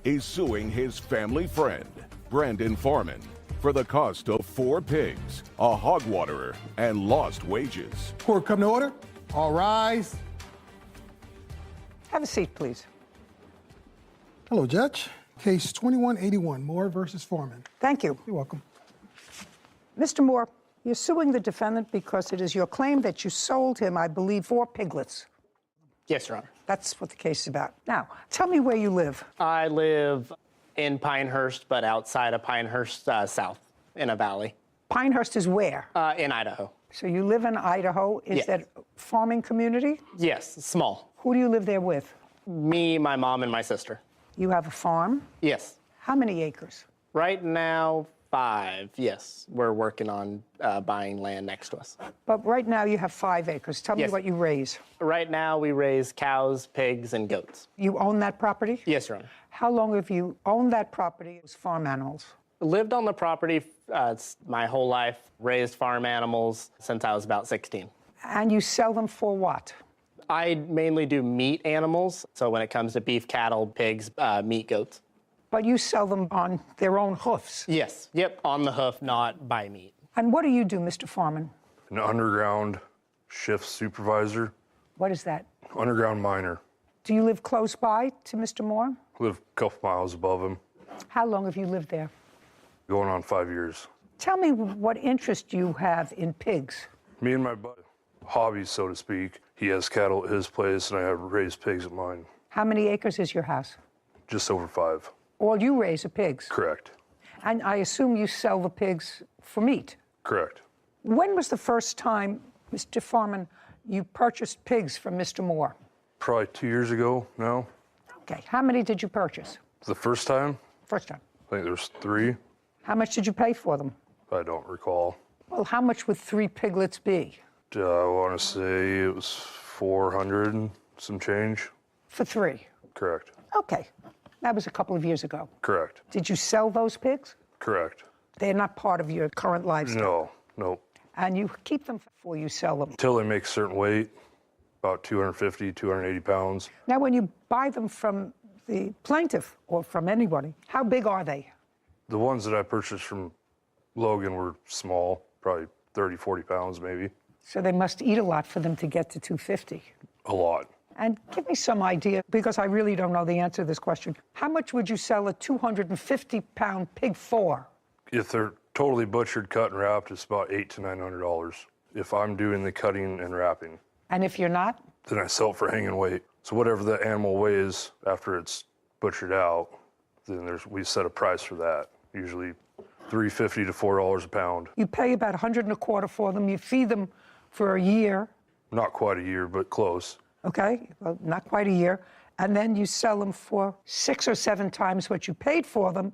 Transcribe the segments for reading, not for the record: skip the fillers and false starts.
is suing his family friend, Brandon Foreman, for the cost of 4 pigs, a hog waterer, and lost wages. Court come to order. All rise. Have a seat, please. Hello, Judge. Case 2181, Moore versus Foreman. Thank you. You're welcome. Mr. Moore, you're suing the defendant because it is your claim that you sold him, I believe, 4 piglets. Yes, Your Honor. That's what the case is about. Now, tell me where you live. I live in Pinehurst, but outside of Pinehurst, south, in a valley. Pinehurst is where? In Idaho. So you live in Idaho. Is Yes. that a farming community? Yes, small. Who do you live there with? Me, my mom, and my sister. You have a farm? Yes. How many acres? Right now, 5, yes. We're working on buying land next to us. But right now you have 5 acres. Tell me Yes. what you raise. Right now, we raise cows, pigs, and goats. You own that property? Yes, Your Honor. How long have you owned that property as farm animals? Lived on the property my whole life, raised farm animals since I was about 16. And you sell them for what? I mainly do meat animals, so when it comes to beef, cattle, pigs, meat, goats. But you sell them on their own hoofs. Yes, yep, on the hoof, not by meat. And what do you do, Mr. Foreman? An underground shift supervisor, What is that? underground miner. Do you live close by to Mr. Moore? Live a couple miles above him, How long have you lived there? going on 5 years. Tell me what interest you have in pigs. Me and my buddy, hobbies, so to speak. He has cattle at his place, and I have raised pigs at mine. How many acres is your house? Just over 5. All you raise are pigs. Correct. And I assume you sell the pigs for meat. Correct. When was the first time, Mr. Foreman, you purchased pigs from Mr. Moore? Probably 2 years ago now. Okay. How many did you purchase? The first time, First time. I think there's 3. How much did you pay for them? I don't recall. Well, how much would 3 piglets be? I want to say it was 400 and some change. For 3. Correct. Okay. That was a couple of years ago. Correct. Did you sell those pigs? Correct. They're not part of your current lifestyle. No. And you keep them before you sell them. Until they make a certain weight, about 250, 280 pounds. Now, when you buy them from the plaintiff or from anybody, how big are they? The ones that I purchased from Logan were small, probably 30, 40 pounds maybe. So they must eat a lot for them to get to 250. A lot. And give me some idea, because I really don't know the answer to this question. How much would you sell a 250-pound pig for? If they're totally butchered, cut, and wrapped, it's about $800 to $900. If I'm doing the cutting and wrapping, And if you're not? then I sell it for hanging weight. So whatever the animal weighs after it's butchered out, then we set a price for that. Usually $3.50 to $4 a pound. You pay about $125 for them. You feed them for a year. Not quite a year, but close. Okay, well, not quite a year. And then you sell them for 6 or 7 times what you paid for them,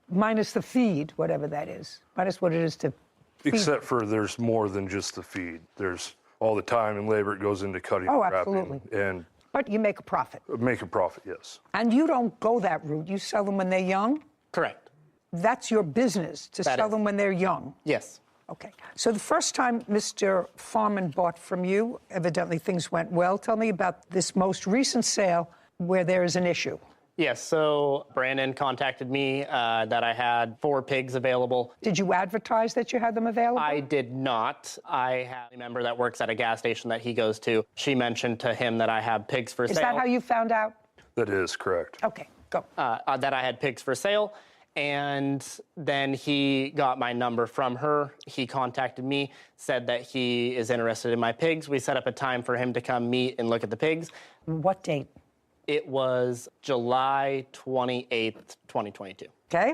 minus the feed, whatever that is, minus what it is to feed. Except for there's more than just the feed. There's all the time and labor it goes into cutting Oh, and wrapping. absolutely. And But you make a profit. make a profit, yes. And you don't go that route. You sell them when they're young. Correct. That's your business, to That sell is. them when they're young. Yes. Okay. So the first time Mr. Foreman bought from you, evidently things went well. Tell me about this most recent sale where there is an issue. Yes, so Brandon contacted me that I had 4 pigs available. Did you advertise that you had them available? I did not. I have a member that works at a gas station that he goes to. She mentioned to him that I have pigs for Is sale. that how you found out? That is correct. Okay, go. That I had pigs for sale. And then he got my number from her. He contacted me, said that he is interested in my pigs. We set up a time for him to come meet and look at the pigs. What date? It was July 28th, 2022. Okay.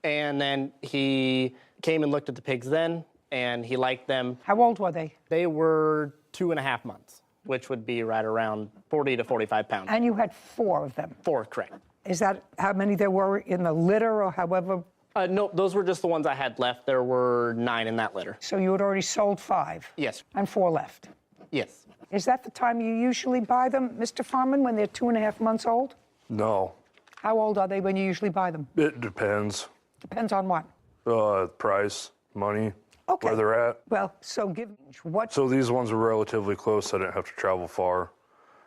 And then he came and looked at the pigs then, and he liked them. How old were they? They were 2.5 months, which would be right around 40 to 45 pounds. And you had 4 of them. 4, correct. Is that how many there were in the litter or however? No, those were just the ones I had left. There were 9 in that litter. So you had already sold 5? Yes. And 4 left? Yes. Is that the time you usually buy them, Mr. Foreman, when they're 2.5 months old? No, How old are they when you usually buy them? it depends. Depends on what? Price, money, Okay. where they're at. Well, so give what? So these ones were relatively close. I didn't have to travel far.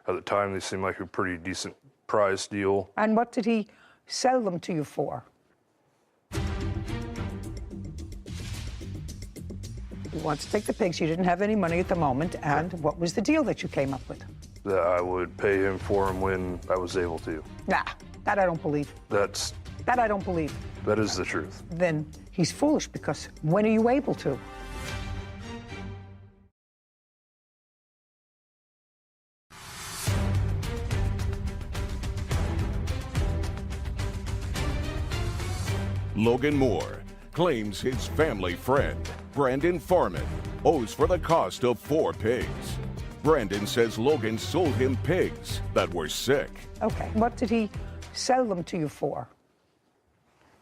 At the time, they seemed like a pretty decent price deal. And what did he sell them to you for? You want to take the pigs. You didn't have any money at the moment. And what was the deal that you came up with? That I would pay him for them when I was able to. Nah, that I don't believe. That I don't believe. is the truth. Then he's foolish, because when are you able to? Logan Moore claims his family friend, Brandon Farman, owes for the cost of 4 pigs. Brandon says Logan sold him pigs that were sick. Okay, what did he sell them to you for?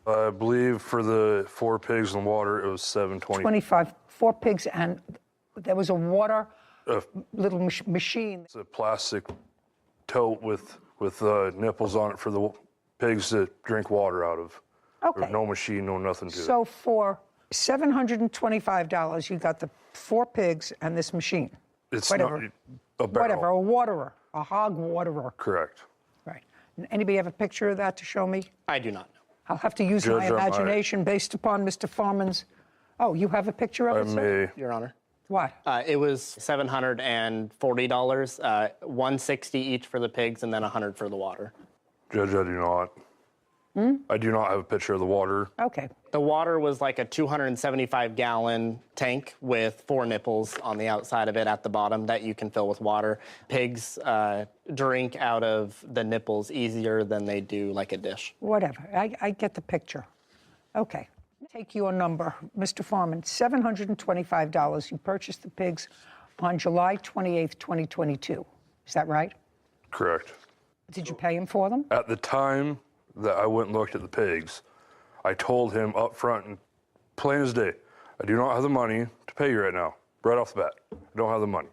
I believe for the 4 pigs in the water, it was $7.20. 25, 4 pigs, and there was a water little machine. It's a plastic tote with nipples on it for the pigs to drink water out of. Okay. There's no machine, no nothing to it. So for $725, you got the 4 pigs and this machine. It's whatever. not a barrel. Whatever, a waterer, a hog waterer. Correct. Right. Anybody have a picture of that to show me? I do not know. I'll have to use my imagination based upon Mr. Farman's. Oh, you have a picture of it, sir? Your Honor. What? It was $740, $160 each for the pigs, and then $100 for the water. Judge, I do not. I do not have a picture of the water. Okay. The water was like a 275-gallon tank with 4 nipples on the outside of it at the bottom that you can fill with water. Pigs drink out of the nipples easier than they do like a dish. Whatever. I get the picture. Okay. Take your number, Mr. Farman. $725. You purchased the pigs on July 28th, 2022. Is that right? Correct. Did you pay him for them? At the time that I went and looked at the pigs, I told him up front, and plain as day, I do not have the money to pay you right now, right off the bat. I don't have the money.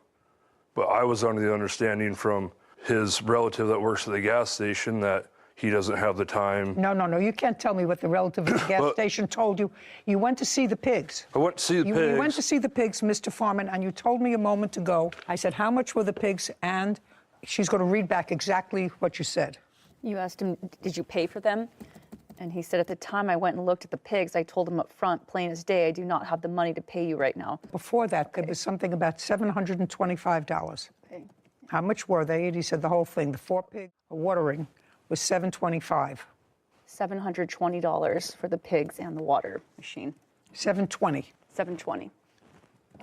But I was under the understanding from his relative that works at the gas station that he doesn't have the time. No. You can't tell me what the relative at the gas station told you. You went to see the pigs. I went to see the pigs. You went to see the pigs, Mr. Farman, and you told me a moment ago, I said, how much were the pigs? And she's going to read back exactly what you said. You asked him, did you pay for them? And he said, at the time I went and looked at the pigs, I told him up front, plain as day, I do not have the money to pay you right now. Before that, there was something about $725. Okay. How much were they? And he said the whole thing. The 4 pig watering was $725. $720 for the pigs and the water machine. $720. $720.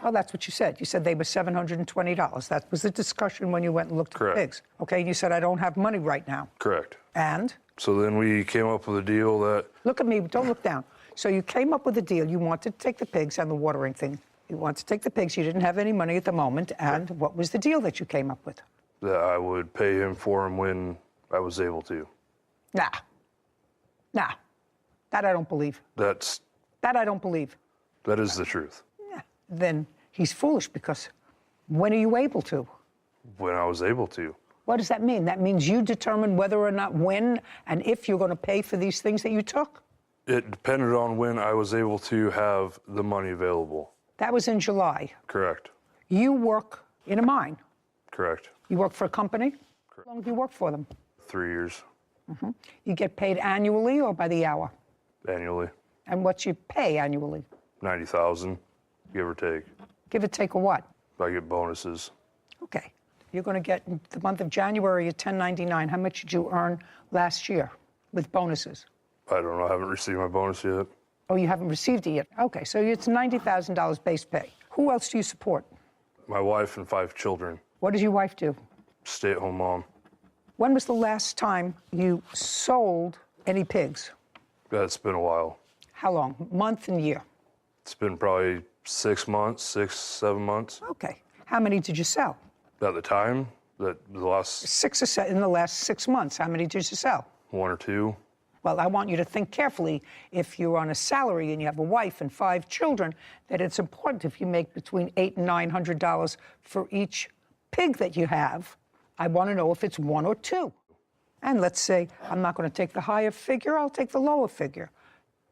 Oh, that's what you said. You said they were $720. That was the discussion when you went and looked at the pigs. Okay, and you said, I don't have money right now. Correct. And? So then we came up with a deal that... Look at me, don't look down. So you came up with a deal. You wanted to take the pigs and the watering thing. You wanted to take the pigs. You didn't have any money at the moment. And what was the deal that you came up with? That I would pay him for them when I was able to. Nah. That I don't believe. That I don't believe. That is the truth. Yeah. Then he's foolish, because when are you able to? When I was able to. What does that mean? That means you determine whether or not, when, and if you're going to pay for these things that you took? It depended on when I was able to have the money available. That was in July. Correct. You work in a mine. Correct. You work for a company? Correct. How long do you work for them? 3 years. Mm-hmm. You get paid annually or by the hour? Annually. And what's your pay annually? $90,000, give or take. Give or take a what? I get bonuses. Okay. You're going to get, in the month of January, a 1099. How much did you earn last year with bonuses? I don't know. I haven't received my bonus yet. Oh, you haven't received it yet? Okay, so it's $90,000 base pay. Who else do you support? My wife and 5 children. What does your wife do? Stay-at-home mom. When was the last time you sold any pigs? It's been a while. How long? Month and year? It's been probably 6 months, 6, 7 months. Okay. How many did you sell? At the time, the last 6 or 7 in the last 6 months. How many did you sell? 1 or 2. Well, I want you to think carefully. If you're on a salary and you have a wife and 5 children, that it's important if you make between $800 and $900 for each pig that you have. I want to know if it's 1 or 2. And let's say I'm not going to take the higher figure, I'll take the lower figure.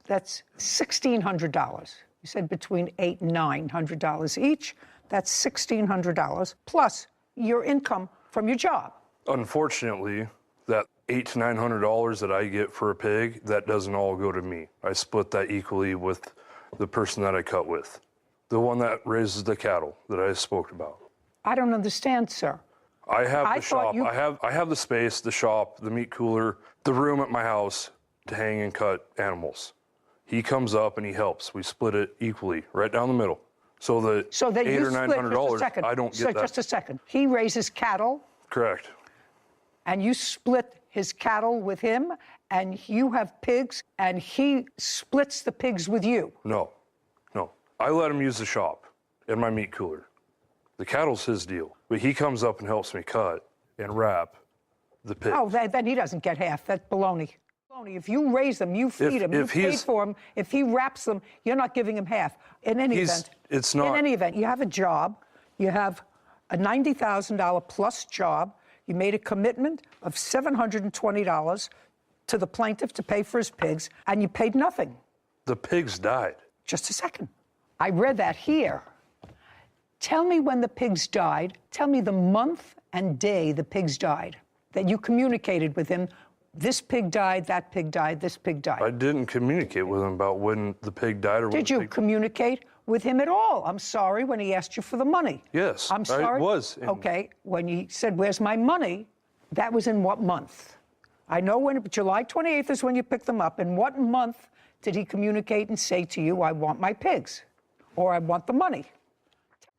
That's $1,600. You said between $800 and $900 each. That's $1,600 plus your income from your job. Unfortunately, that $800 to $900 that I get for a pig, that doesn't all go to me. I split that equally with the person that I cut with, the one that raises the cattle that I spoke about. I don't understand, sir. I have I the thought shop. you- I have the space, the shop, the meat cooler, the room at my house to hang and cut animals. He comes up and he helps. We split it equally, right down the middle. So the So that $800 you or split, $900, just a second. I don't So get that. just a second. He raises cattle, Correct. and you split his cattle with him, and you have pigs, and he splits the pigs with you. No. I let him use the shop and my meat cooler. The cattle's his deal, but he comes up and helps me cut and wrap the pigs. Oh, then he doesn't get half. That's baloney. If you raise them, you feed them, you if paid he's- for them. If he wraps them, you're not giving him half. In any event, it's not- In any event, you have a job. You have a $90,000 plus job. You made a commitment of $720 to the plaintiff to pay for his pigs, and you paid nothing. The pigs died. Just a second. I read that here. Tell me when the pigs died. Tell me the month and day the pigs died, that you communicated with him. This pig died, that pig died, this pig died. I didn't communicate with him about when the pig died or when Did the you pig... communicate with him at all? I'm sorry, when he asked you for the money. Yes, I'm sorry. I was. Okay, when he said, "Where's my money?" That was in what month? I know when July 28th is when you picked them up. In what month did he communicate and say to you, "I want my pigs," or "I want the money"?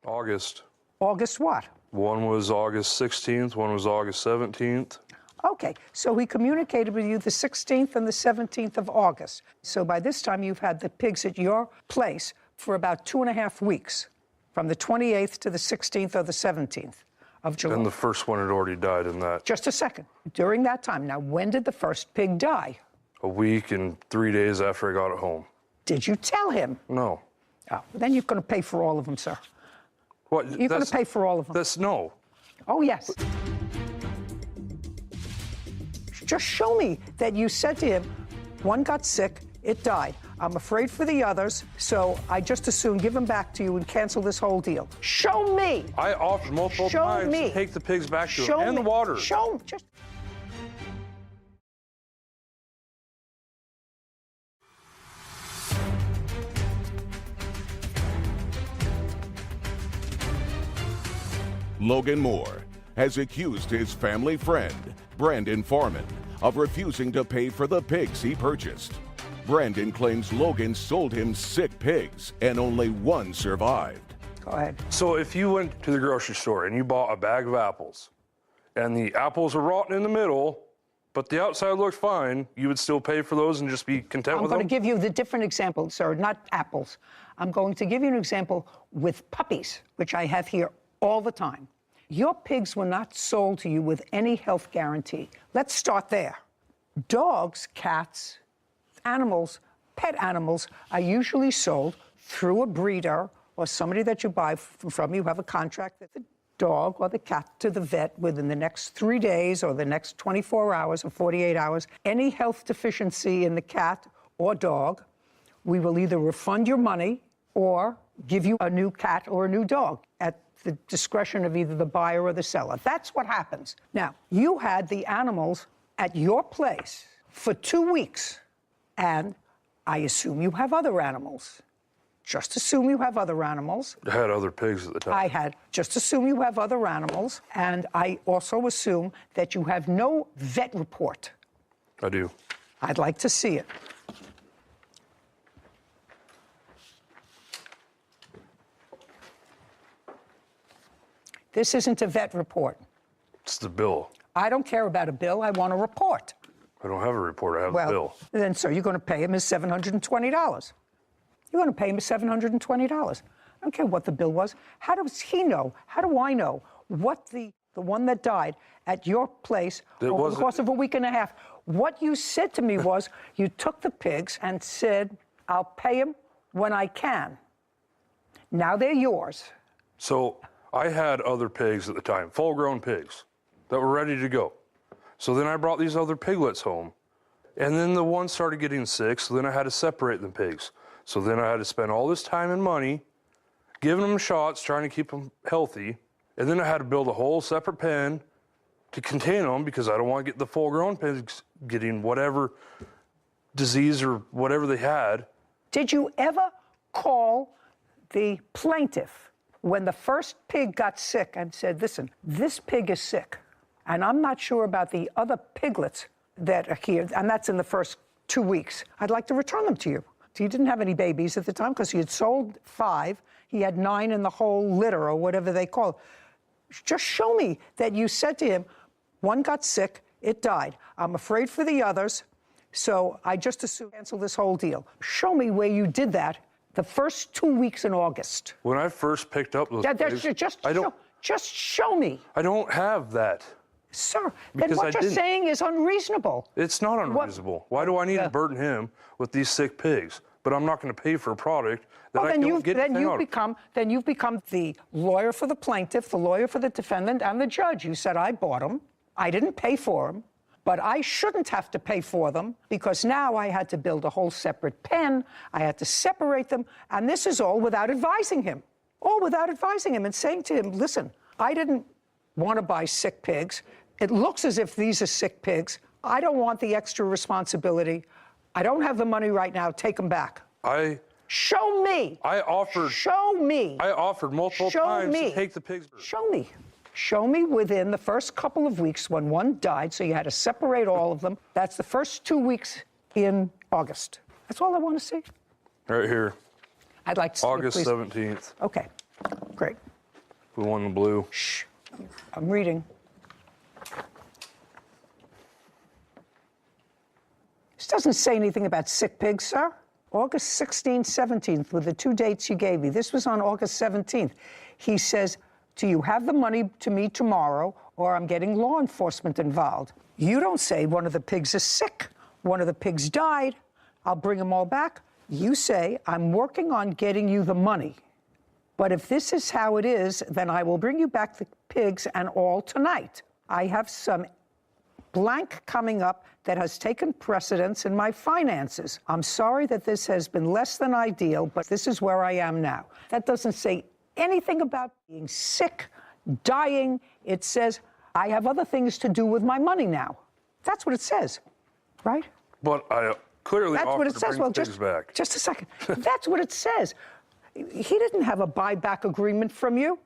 August. August what? One was August 16th, one was August 17th. Okay, so he communicated with you the 16th and the 17th of August. So by this time, you've had the pigs at your place for about 2.5 weeks, from the 28th to the 16th or the 17th of July. And the first one had already died in that. Just a second. During that time, now, when did the first pig die? A week and 3 days after I got it home. Did you tell him? No. Oh, then you're going to pay for all of them, sir. What? You're going to pay for all of them. That's no. Oh, yes. Just show me that you said to him, one got sick, it died. I'm afraid for the others, so I just as soon give them back to you and cancel this whole deal. Show me. I offered multiple Show times me. to take the pigs back to Show him and me. the water. Show just. Logan Moore has accused his family friend, Brandon Foreman, of refusing to pay for the pigs he purchased. Brandon claims Logan sold him sick pigs and only one survived. Go ahead. So if you went to the grocery store and you bought a bag of apples and the apples were rotten in the middle, but the outside looked fine, you would still pay for those and just be content I'm with going them? to give you the different example, sir, not apples. I'm going to give you an example with puppies, which I have here all the time. Your pigs were not sold to you with any health guarantee. Let's start there. Dogs, cats, animals, pet animals are usually sold through a breeder or somebody that you buy from. You have a contract with the dog or the cat to the vet within the next 3 days or the next 24 hours or 48 hours. Any health deficiency in the cat or dog, we will either refund your money or give you a new cat or a new dog at the discretion of either the buyer or the seller. That's what happens. Now, you had the animals at your place for 2 weeks, and I assume you have other animals. Just assume you have other animals. I had other pigs at the time. Just assume you have other animals, and I also assume that you have no vet report. I do. I'd like to see it. This isn't a vet report. It's the bill. I don't care about a bill. I want a report. I don't have a report. I have the bill. Then, sir, you're going to pay him his $720. You're going to pay him his $720. I don't care what the bill was. How does he know? How do I know what the one that died at your place over the course of a week and a half? What you said to me was you took the pigs and said, I'll pay him when I can. Now they're yours. So I had other pigs at the time, full-grown pigs, that were ready to go. So then I brought these other piglets home, and then the one started getting sick, so then I had to separate the pigs. So then I had to spend all this time and money giving them shots, trying to keep them healthy, and then I had to build a whole separate pen to contain them because I don't want to get the full-grown pigs getting whatever disease or whatever they had. Did you ever call the plaintiff when the first pig got sick and said, listen, this pig is sick, and I'm not sure about the other piglets that are here, and that's in the first 2 weeks. I'd like to return them to you. He didn't have any babies at the time because he had sold 5. He had 9 in the whole litter or whatever they call it. Just show me that you said to him, one got sick, it died. I'm afraid for the others, so I just assume cancel this whole deal. Show me where you did that the first 2 weeks in August. When I first picked up those pigs, just show me. I don't have that. Sir, Because then what I you're didn't. saying is unreasonable. It's not unreasonable. Why do I need to burden him with these sick pigs? But I'm not going to pay for a product that I don't get anything out of. Then you've become the lawyer for the plaintiff, the lawyer for the defendant, and the judge. You said, I bought them. I didn't pay for them, but I shouldn't have to pay for them because now I had to build a whole separate pen. I had to separate them. And this is all without advising him. All without advising him and saying to him, listen, I didn't want to buy sick pigs. It looks as if these are sick pigs. I don't want the extra responsibility. I don't have the money right now. Take them back. Show me. Show me. I offered multiple times to take the pigs. Show me. Show me within the first couple of weeks when one died, so you had to separate all of them. That's the first 2 weeks in August. That's all I want to see. Right here. I'd like to see it, August please. 17th. Okay, great. We won the blue. Shh, I'm reading. This doesn't say anything about sick pigs, sir. August 16th, 17th were the 2 dates you gave me. This was on August 17th. He says, do you have the money to me tomorrow, or I'm getting law enforcement involved? You don't say one of the pigs is sick. One of the pigs died. I'll bring them all back. You say, I'm working on getting you the money. But if this is how it is, then I will bring you back the pigs and all tonight. I have some blank coming up that has taken precedence in my finances. I'm sorry that this has been less than ideal, but this is where I am now. That doesn't say anything about being sick, dying. It says, I have other things to do with my money now. That's what it says, right? But I clearly offered to bring the pigs back. Just a second. That's what it says. He didn't have a buyback agreement from you.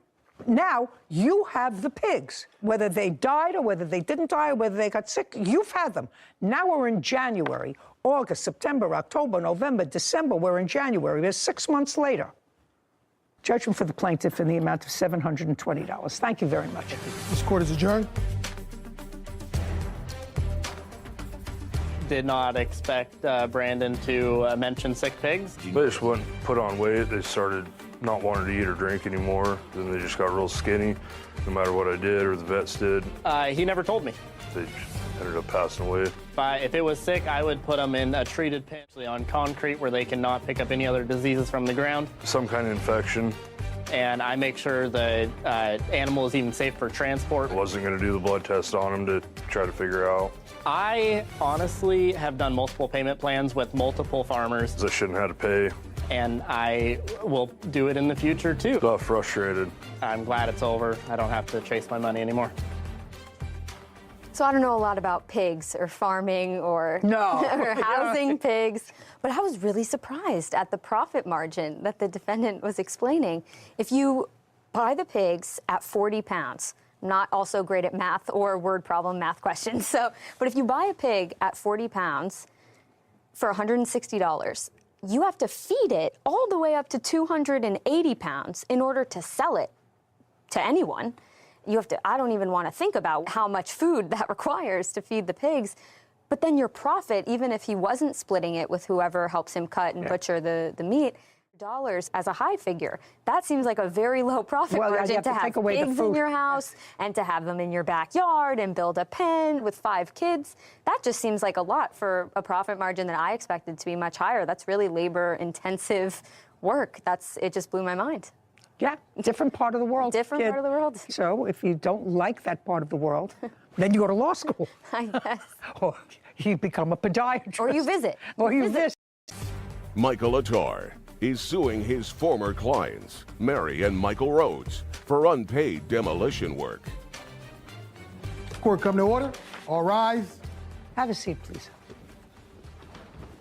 Now you have the pigs. Whether they died or whether they didn't die or whether they got sick, you've had them. Now we're in January, August, September, October, November, December. We're in January. We're 6 months later. Judgment for the plaintiff in the amount of $720. Thank you very much. This court is adjourned. Did not expect Brandon to mention sick pigs. They just wouldn't put on weight. They started not wanting to eat or drink anymore. Then they just got real skinny, no matter what I did or the vets did. He never told me. They just ended up passing away. If it was sick, I would put them in a treated pen on concrete where they cannot pick up any other diseases from the ground. Some kind of infection. And I make sure the animal is even safe for transport. I wasn't going to do the blood test on them to try to figure out. I honestly have done multiple payment plans with multiple farmers. I shouldn't have to pay. And I will do it in the future too. Got frustrated. I'm glad it's over. I don't have to chase my money anymore. So I don't know a lot about pigs or farming or, No. or housing pigs, but I was really surprised at the profit margin that the defendant was explaining. If you buy the pigs at 40 pounds, I'm not also great at math or word problem math questions, but if you buy a pig at 40 pounds for $160, you have to feed it all the way up to 280 pounds in order to sell it to anyone. You have to, I don't even want to think about how much food that requires to feed the pigs. But then your profit, even if he wasn't splitting it with whoever helps him cut and butcher the meat, dollars as a high figure, that seems like a very low profit margin to have pigs in your house and to have them in your backyard and build a pen with 5 kids. That just seems like a lot for a profit margin that I expected to be much higher. That's really labor-intensive work. It just blew my mind. Yeah, different part of the world. Different part of the world. So if you don't like that part of the world, then you go to law school. I guess. Or you become a podiatrist. Or you visit. Or you visit. Michael Attar is suing his former clients, Mary and Michael Rhodes, for unpaid demolition work. Court come to order. All rise. Have a seat, please.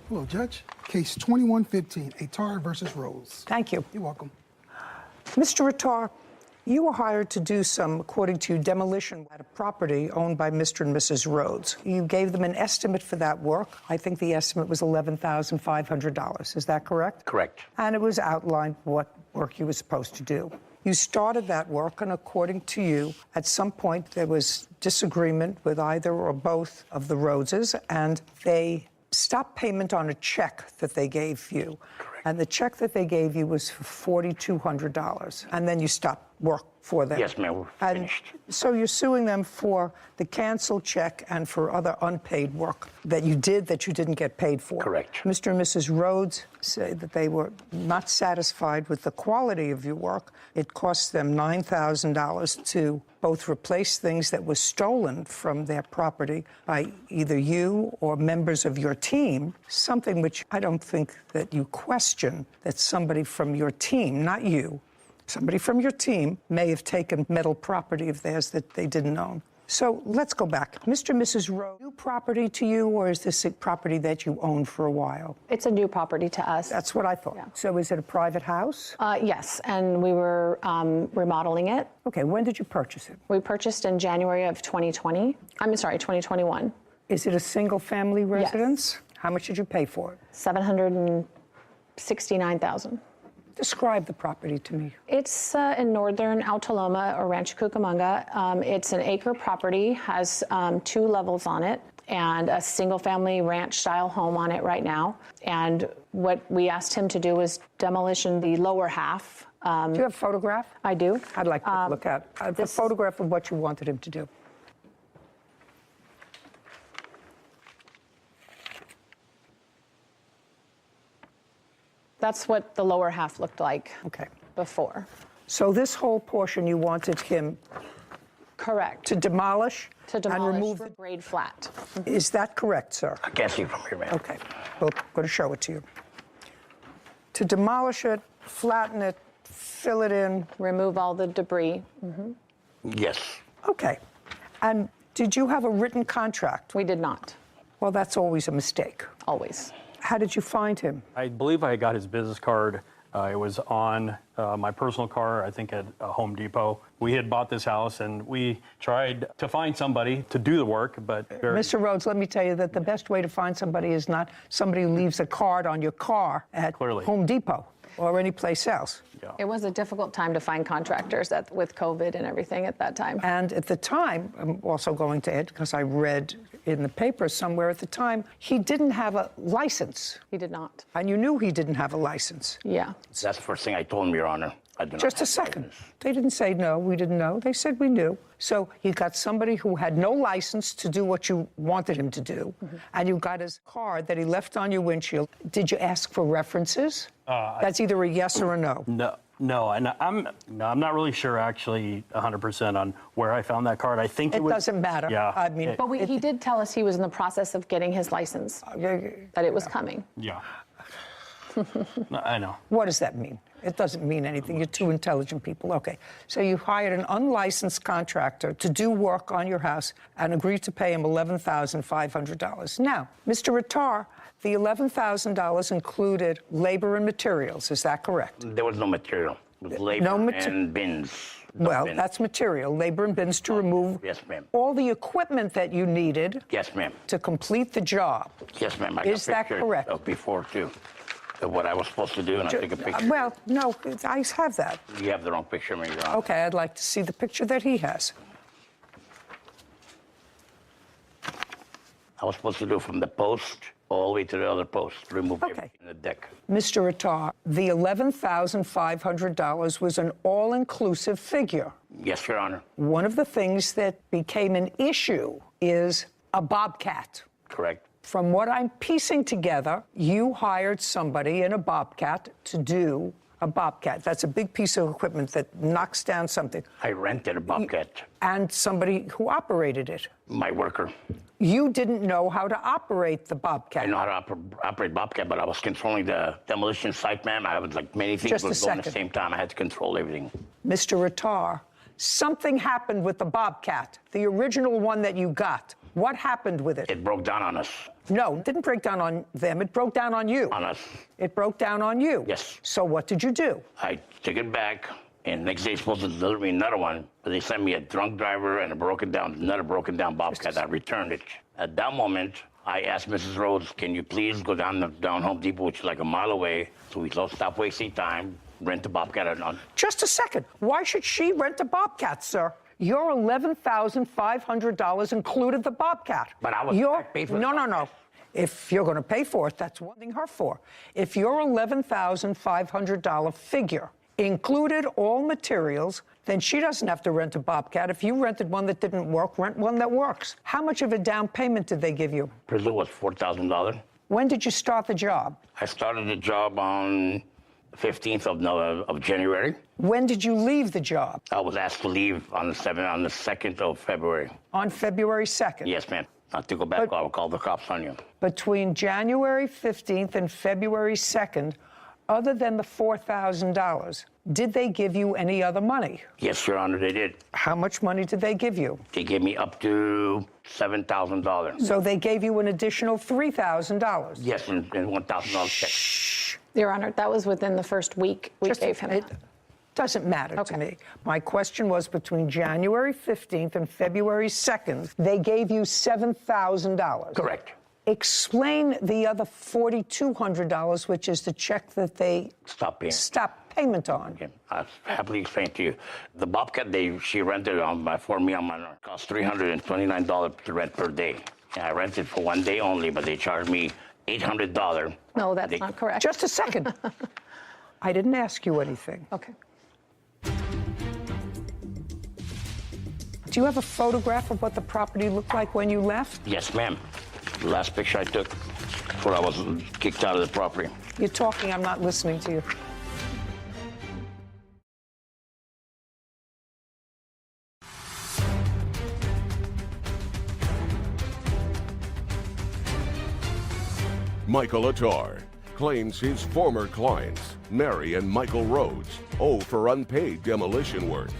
Hello, Judge. Case 2115, Atar versus Rose. Thank you. You're welcome. Mr. Attar, you were hired to do some, according to you, demolition at a property owned by Mr. and Mrs. Rhodes. You gave them an estimate for that work. I think the estimate was $11,500. Is that correct? Correct. And it was outlined what work you were supposed to do. You started that work, and according to you, at some point there was disagreement with either or both of the Rhodeses, and they stopped payment on a check that they gave you. Correct. And the check that they gave you was for $4,200. And then you stopped work for them. Yes, ma'am, we're And finished. so you're suing them for the canceled check and for other unpaid work that you did that you didn't get paid for. Correct. Mr. and Mrs. Rhodes say that they were not satisfied with the quality of your work. It cost them $9,000 to both replace things that were stolen from their property by either you or members of your team, something which I don't think that you question that somebody from your team, not you, somebody from your team may have taken metal property of theirs that they didn't own. So let's go back. Mr. and Mrs. Rhodes, new property to you, or is this a property that you owned for a while? It's a new property to us. That's what I thought. Yeah. So is it a private house? Yes, and we were remodeling it. Okay, when did you purchase it? We purchased in January of 2020. I'm sorry, 2021. Is it a single-family residence? How much did you pay for it? $769,000. Describe the property to me. It's in northern Altaloma or Rancho Cucamonga. It's an acre property, has 2 levels on it, and a single-family ranch-style home on it right now. And what we asked him to do was demolition the lower half. Do you have a photograph? I do. I'd like to look at a photograph of what you wanted him to do. That's what the lower half looked like Okay. before. So this whole portion you wanted him Correct. to demolish, To and demolish remove the the... grade flat. Is that correct, sir? I can't see from here, ma'am. Okay. Well, I'm going to show it to you. To demolish it, flatten it, fill it in. Remove all the debris. Yes. Okay. And did you have a written contract? We did not, Well, that's always a mistake. always. How did you find him? I believe I got his business card. It was on my personal car, I think at Home Depot. We had bought this house and we tried to find somebody to do the work, but Mr. Rhodes, let me tell you that the best way to find somebody is not somebody who leaves a card on your car at Clearly. Home Depot or any place else. It was a difficult time to find contractors with COVID and everything at that time. And at the time, I'm also going to add, because I read in the paper somewhere at the time, he didn't have a license. He did not. And you knew he didn't have a license. Yeah. That's the first thing I told him, Your Honor. I do not Just a have second. license. They didn't say no, we didn't know. They said we knew. So you got somebody who had no license to do what you wanted him to do, and you got his card that he left on your windshield. Did you ask for references? That's either a yes or a no. no, and I'm not really sure actually 100% on where I found that card. I think It was, doesn't matter. Yeah. I mean, But he did tell us he was in the process of getting his license, that it was coming. Yeah. I know. what does that mean? It doesn't mean anything. You're two intelligent people. Okay. So you hired an unlicensed contractor to do work on your house and agreed to pay him $11,500. Now, Mr. Attar, the $11,000 included labor and materials. Is that correct? There was no material. It was labor and bins. Well, Bins. that's material. Labor and bins to remove Yes, ma'am. all the equipment that you needed Yes, ma'am. to complete the job. Yes, ma'am. I Is got that pictures correct? of before, too, of what I was supposed to do, and I took a picture. Well, no, I have that. You have the wrong picture of me, Your Honor. Okay, I'd like to see the picture that he has. I was supposed to do from the post all the way to the other post, remove Okay. everything in the deck. Mr. Attar, the $11,500 was an all-inclusive figure. Yes, Your Honor. One of the things that became an issue is a bobcat. Correct. From what I'm piecing together, you hired somebody in a bobcat to do a bobcat. That's a big piece of equipment that knocks down something. I rented a Bobcat. And somebody who operated it. My worker. You didn't know how to operate the bobcat. I know how to operate Bobcat, but I was controlling the demolition site, ma'am. I was like many things Just a was going at the second. same time. I had to control everything. Mr. Attar, Something happened with the Bobcat, the original one that you got. What happened with it? It broke down on us. No, it didn't break down on them. It broke down on you. On us. It broke down on you. Yes. So what did you do? I took it back, and next day supposed to deliver me another one, but they sent me a drunk driver and another broken down Bobcat. I returned it. At that moment, I asked Mrs. Rhodes, can you please go down Home Depot, which is like a mile away, so we don't stop wasting time, rent a Bobcat. Just a second. Why should she rent a Bobcat, sir? Your $11,500 included the Bobcat. But I was paid for the No. If you're going to pay for it, that's one thing her for. If your $11,500 figure included all materials, then she doesn't have to rent a Bobcat. If you rented one that didn't work, rent one that works. How much of a down payment did they give you? Presume was $4,000. When did you start the job? I started the job on 15th of January. When did you leave the job? I was asked to leave on the 2nd of February. On February 2nd? Yes, ma'am. Not to go back, I'll call the cops on you. Between January 15th and February 2nd, other than the $4,000, did they give you any other money? Yes, Your Honor, they did. How much money did they give you? They gave me up to $7,000. So they gave you an additional $3,000? Yes, and $1,000 check. Your Honor, that was within the first week we gave him. It doesn't matter to me. My question was between January 15th and February 2nd, they gave you $7,000. Correct. Explain the other $4,200, which is the check that they stopped payment on. Okay. I'll happily explain to you. The Bobcat she rented for me on my cost $329 to rent per day. And I rented for one day only, but they charged me $800. No, that's not correct. Just a second. I didn't ask you anything. Okay. Do you have a photograph of what the property looked like when you left? Yes, ma'am. The last picture I took before I was kicked out of the property. You're talking, I'm not listening to you. Michael Attar claims his former clients, Mary and Michael Rhodes, owe for unpaid demolition work.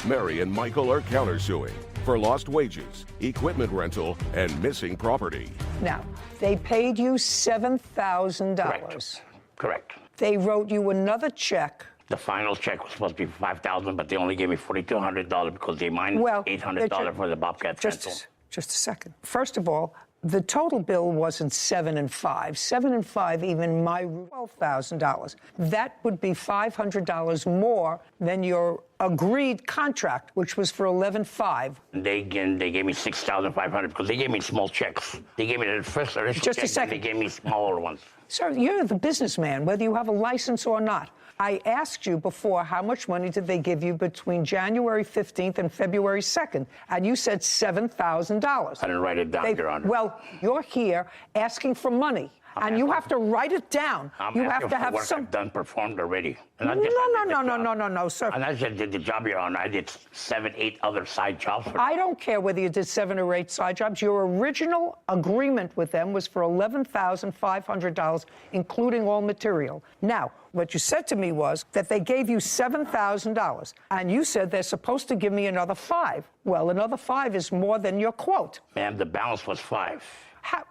Mary and Michael are countersuing for lost wages, equipment rental, and missing property. Now, they paid you $7,000. Correct. They wrote you another check. The final check was supposed to be $5,000, but they only gave me $4,200 because they minus $800 for the Bobcat rental. Just a second. First of all, the total bill wasn't $7,500. $7,500, even my $12,000. That would be $500 more than your agreed contract, which was for $11,500. They gave me $6,500 because they gave me small checks. They gave me the first initial Just check, a second. They gave me smaller ones. Sir, you're the businessman, whether you have a license or not. I asked you before how much money did they give you between January 15th and February 2nd, and you said $7,000. I didn't write it down, Your Honor. Well, you're here asking for money, and you have to write it down. I'm you asking have to for have work some. I've done performed already. And No, sir. And I just did the job, Your Honor. I did 7, 8 other side jobs for I don't care whether you did 7 or 8 side jobs. Your original agreement with them was for $11,500, including all material. Now, what you said to me was that they gave you $7,000, and you said they're supposed to give me another $5,000. Well, another $5,000 is more than your quote. Ma'am, the balance was $5,000. How?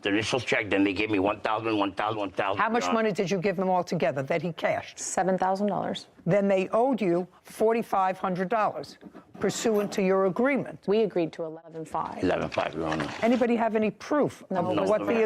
The initial check, then they gave me $1,000. How much money did you give them all together that he cashed? $7,000. Then they owed you $4,500, pursuant to your agreement. We agreed to $11,500. $11,500, Your Honor. Anybody have any proof of what the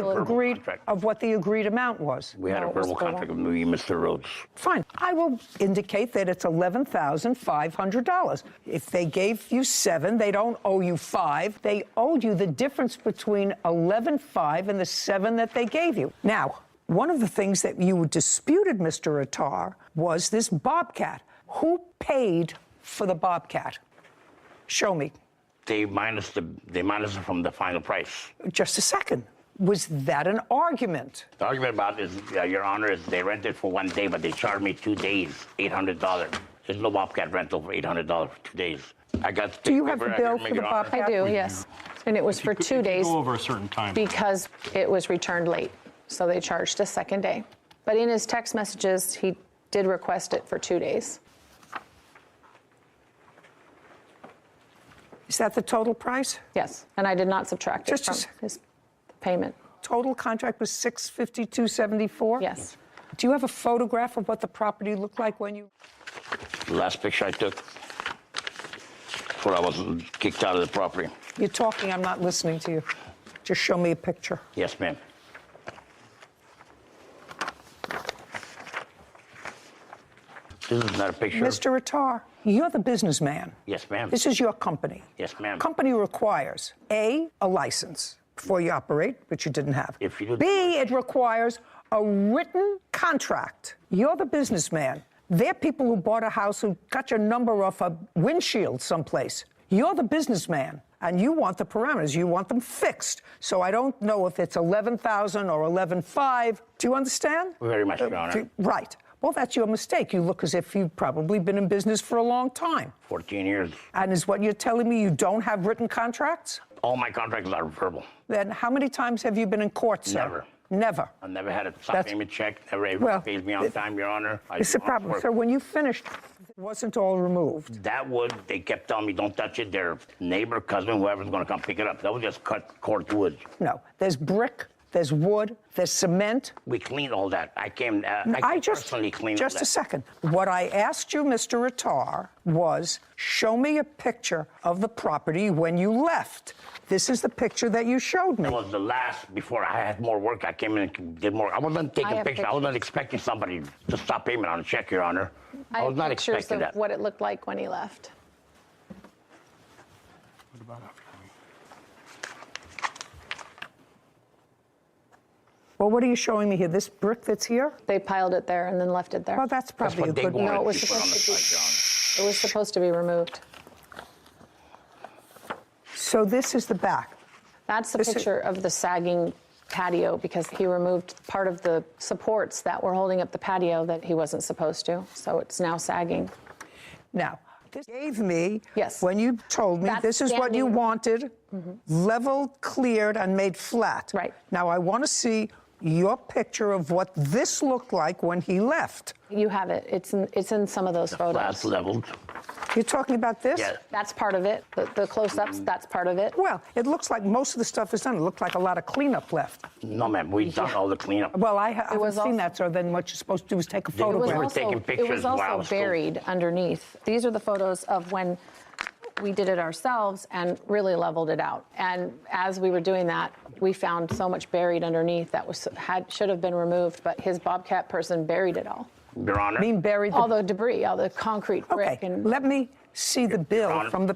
agreed amount was? We had a verbal contract with me, Mr. Rhodes. Fine. I will indicate that it's $11,500. If they gave you $7,000, they don't owe you $5,000. They owed you the difference between $11,500 and the $7,000 that they gave you. Now, one of the things that you disputed, Mr. Attar, was this Bobcat. Who paid for the Bobcat? Show me. They minus it from the final price. Just a second. Was that an argument? The argument about is, Your Honor, is they rented for one day, but they charged me 2 days, $800. There's no Bobcat rental for $800 for 2 days. Do you have the bill for the Bobcat? I do, yes. And it was for 2 days. Go over a certain time. Because it was returned late. So they charged a second day. But in his text messages, he did request it for 2 days. Is that the total price? Yes, and I did not subtract it Just a from second. his payment. Total contract was $652.74? Yes. Do you have a photograph of what the property looked like when you... The last picture I took before I was kicked out of the property. You're talking, I'm not listening to you. Just show me a picture. Yes, ma'am. This is not a picture. Mr. Attar, you're the businessman. Yes, ma'am. This is your company. Yes, ma'am. Company requires, A, a license before you operate, which you didn't have. If you didn't- B, it requires a written contract. You're the businessman. They're people who bought a house who got your number off a windshield someplace. You're the businessman, and you want the parameters. You want them fixed. So I don't know if it's 11,000 or 11,500. Do you understand? Very much, Your Honor. Right. Well, that's your mistake. You look as if you've probably been in business for a long time. 14 years. And is what you're telling me you don't have written contracts? All my contracts are verbal. Then how many times have you been in court, sir? Never. Never. I never had a stop That's- payment check. Never Well, pays me on time, Your Honor. It's the problem. So when you finished, it wasn't all removed. That wood, they kept telling me, don't touch it. Their neighbor, cousin, whoever's going to come pick it up. That was just cut cord wood. No. There's brick, there's wood, there's cement. We cleaned all that. I came, personally cleaned Just all a that. second. What I asked you, Mr. Attar, was show me a picture of the property when you left. This is the picture that you showed me. That was the last, before I had more work, I came in and did more. I wasn't taking have pictures. I wasn't pictures. expecting somebody to stop payment on a check, Your Honor. I was have not pictures expecting of that. what it looked like when he left. Well, what are you showing me here? This brick that's here? They piled it there and then left it there. Well, that's That's probably a what they good... wanted No, it was to put on the supposed to be- side, Your Honor. It was supposed to be removed. So this is the back. That's the This is- picture of the sagging patio because he removed part of the supports that were holding up the patio that he wasn't supposed to. So it's now sagging. Now, this gave me, Yes. when you told me That's this is what you standing- wanted, leveled, cleared, and made flat. Right. Now, I want to see your picture of what this looked like when he left. You have it. It's in some of those photos. Flats leveled. You're talking about this? Yeah. That's part of it. The close-ups, that's part of it. Well, it looks like most of the stuff is done. It looked like a lot of cleanup left. No, ma'am. We've done all the cleanup. Well, I haven't was seen also- that, so then what you're supposed to do is take a They were photograph. taking it pictures was while I also was still- buried underneath. These are the photos of when we did it ourselves and really leveled it out. And as we were doing that, we found so much buried underneath that should have been removed, but his Bobcat person buried it all. Your Honor. Being buried. All the debris, all the concrete brick. Okay, And let me see the bill Honor. from the...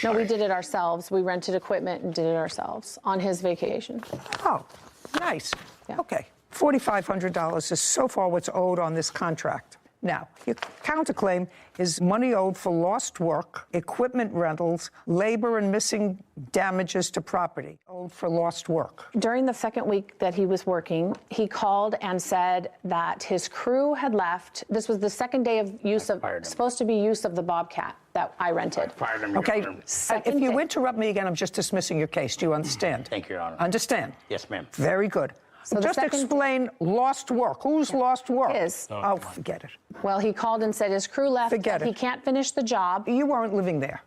no, we did it ourselves. We rented equipment and did it ourselves on his vacation. Oh, nice. Yeah. Okay. $4,500 is so far what's owed on this contract. Now, your counterclaim is money owed for lost work, equipment rentals, labor and missing damages to property owed for lost work. During the second week that he was working, he called and said that his crew had left. This was the second day of use of, fired him. supposed to be use of the Bobcat that I rented. Fired him, Your Okay, Honor. if you day. interrupt me again, I'm just dismissing your case. Do you understand? Thank you, Your Honor. Understand? Yes, ma'am. Very good. So the just second- explain lost work. Who's lost work? His. Oh, forget it. Well, he called and said his crew left. Forget that it. He can't finish the job. You weren't living there.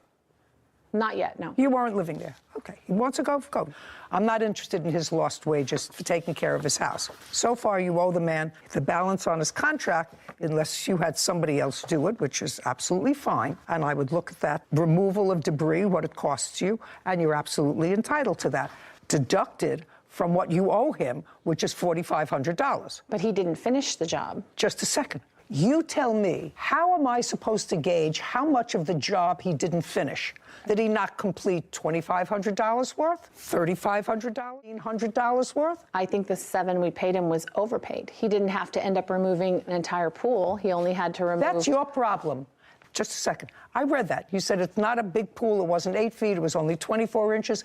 Not yet, no. You weren't living there. Okay. He wants to go, go. I'm not interested in his lost wages for taking care of his house. So far, you owe the man the balance on his contract, unless you had somebody else do it, which is absolutely fine. And I would look at that removal of debris, what it costs you, and you're absolutely entitled to that. Deducted from what you owe him, which is $4,500. But he didn't finish the job. Just a second. You tell me, how am I supposed to gauge how much of the job he didn't finish? Did he not complete $2,500 worth? $3,500? $1,500 worth? I think the $7,000 we paid him was overpaid. He didn't have to end up removing an entire pool. He only had to remove. That's your problem. Just a second. I read that. You said it's not a big pool. It wasn't 8 feet. It was only 24 inches.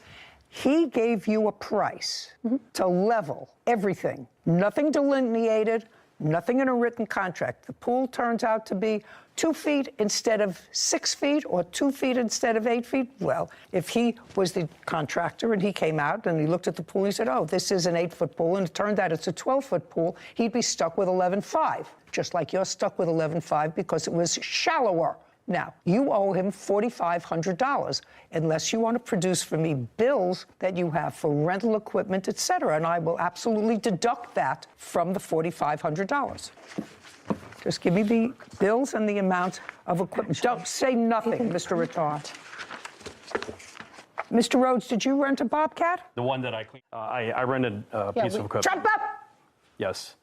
He gave you a price to level everything. Nothing delineated, nothing in a written contract. The pool turns out to be 2 feet instead of 6 feet or 2 feet instead of 8 feet. Well, if he was the contractor and he came out and he looked at the pool, he said, oh, this is an 8-foot pool, and it turned out it's a 12-foot pool, he'd be stuck with 11.5, just like you're stuck with 11.5 because it was shallower. Now, you owe him $4,500 unless you want to produce for me bills that you have for rental equipment, et cetera, and I will absolutely deduct that from the $4,500. Just give me the bills and the amount of equipment. Don't say nothing, Mr. Retard. Mr. Rhodes, did you rent a Bobcat? The one that I cleaned, I rented a piece of equipment. Jump up! Yes.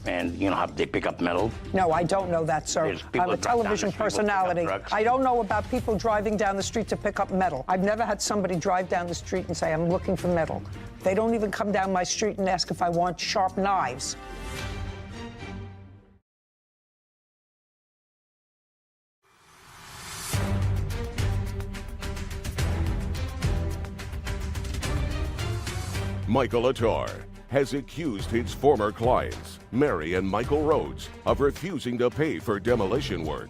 And you know how they pick up metal? No, I don't know that, sir. There's people I'm a that drive down television the street, people pick up personality. drugs. I don't know about people driving down the street to pick up metal. I've never had somebody drive down the street and say, I'm looking for metal. They don't even come down my street and ask if I want sharp knives. Michael Attar has accused his former clients, Mary and Michael Rhodes, of refusing to pay for demolition work.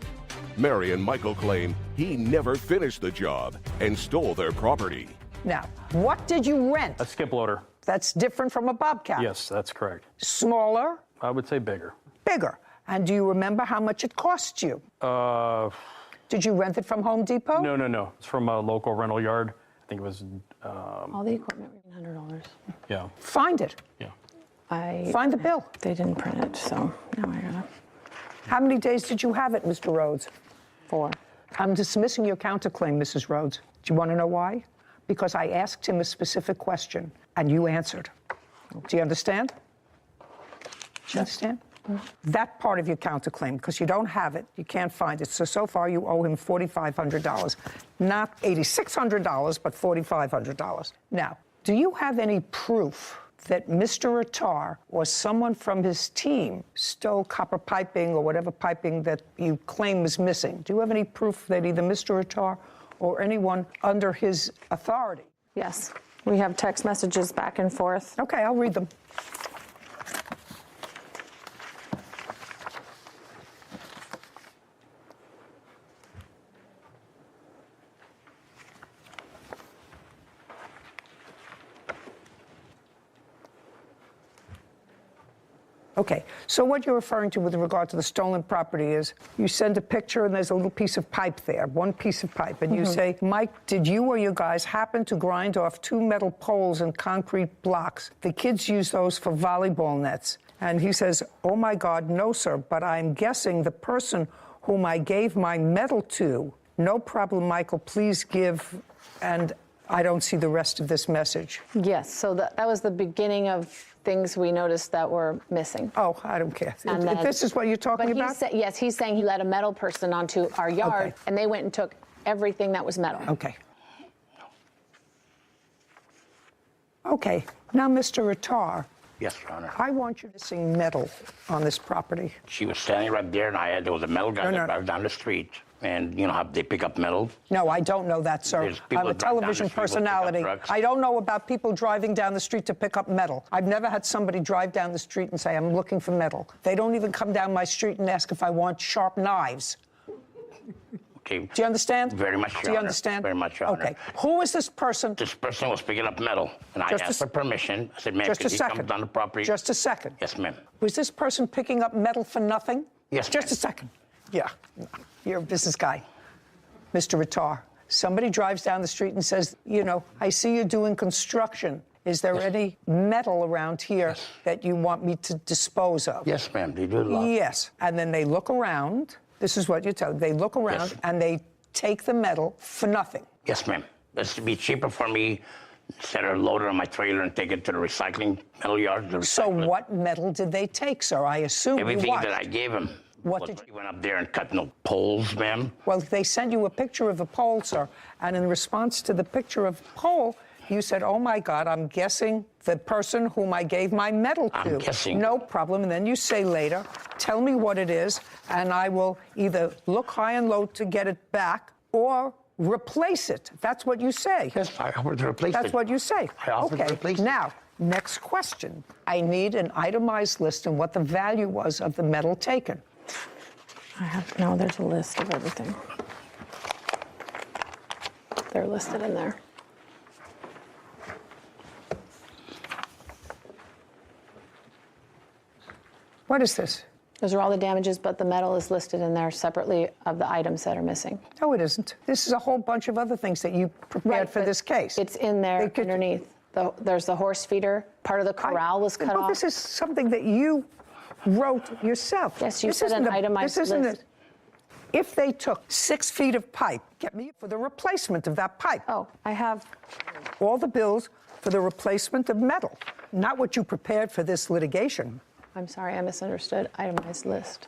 Mary and Michael claim he never finished the job and stole their property. Now, what did you rent? A skip loader. That's different from a Bobcat. Yes, that's correct. Smaller, I would say bigger. bigger. And do you remember how much it cost you? Did you rent it from Home Depot? No. It's from a local rental yard. I think it was, All the equipment was $100. yeah. Find it. Yeah. Find the bill. They didn't print it, so now I gotta. How many days did you have it, Mr. Rhodes? 4. I'm dismissing your counterclaim, Mrs. Rhodes. Do you want to know why? Because I asked him a specific question, and you answered. Do you understand? Do you understand? That part of your counterclaim, because you don't have it, you can't find it. So far, you owe him $4,500. Not $8,600, but $4,500. Now, do you have any proof that Mr. Attar or someone from his team stole copper piping or whatever piping that you claim was missing? Do you have any proof that either Mr. Attar or anyone under his authority? Yes. We have text messages back and forth. Okay, I'll read them. Okay, so what you're referring to with regard to the stolen property is you send a picture and there's a little piece of pipe there, one piece of pipe, and you say, Mike, did you or you guys happen to grind off 2 metal poles and concrete blocks? The kids use those for volleyball nets. And he says, oh my God, no, sir, but I'm guessing the person whom I gave my metal to, no problem, Michael, please give, and I don't see the rest of this message. Yes, so that was the beginning of things we noticed that were missing. Oh, I don't care. And then- This is what you're talking But about? yes, he's saying he let a metal person onto our yard, Okay. and they went and took everything that was metal. Okay. Okay. Now, Mr. Attar, Yes, Your Honor. I want you to sing metal on this property. She was standing right there, and there was a metal guy No, that no. drives down the street. And you know how they pick up metal? No, I don't know that, sir. There's people I'm a that drive down the television street will pick up personality. drugs. I don't know about people driving down the street to pick up metal. I've never had somebody drive down the street and say, I'm looking for metal. They don't even come down my street and ask if I want sharp knives. Okay. Do you understand? Very much, Your Do you Honor. understand? Very much, Your Honor. Okay. Who is this person? This person was picking up metal, and I Just a asked for s- permission. I said, ma'am, Just a could he come second. down the property? Just a second. Yes, ma'am. Was this person picking up metal for nothing? Yes, Just ma'am. a second. Yeah. You're a business guy. Mr. Attar, somebody drives down the street and says, you know, I see you're doing construction. Is there any metal around here that you want me to dispose of? Yes, ma'am. They do a lot. Yes. And then they look around. This is what you tell them. They look around Yes. and they take the metal for nothing. Yes, ma'am. It's to be cheaper for me instead of load it on my trailer and take it to the recycling metal yard. to So recycle it. what metal did they take, sir? I assume you Everything watched. that I gave him. What was- did you- He went up there and cut no poles, ma'am. Well, they sent you a picture of a pole, sir, and in response to the picture of the pole, you said, oh my God, I'm guessing the person whom I gave my metal to. I'm guessing. No problem. And then you say later, tell me what it is, and I will either look high and low to get it back or replace it. That's what you say. Yes, I offered to replace it. That's what you say. I offered to Okay. replace it. Now, next question. I need an itemized list and what the value was of the metal taken. No, there's a list of everything. They're listed in there. What is this? Those are all the damages, but the metal is listed in there separately of the items that are missing. No, it isn't. This is a whole bunch of other things that you prepared for but this case. It's in there underneath. There's the horse feeder. Part of the corral was cut off. This is something that you wrote yourself. Yes, you said an itemized list. If they took 6 feet of pipe, get me for the replacement of that pipe. Oh, I have all the bills for the replacement of metal, not what you prepared for this litigation. I'm sorry, I misunderstood. Itemized list.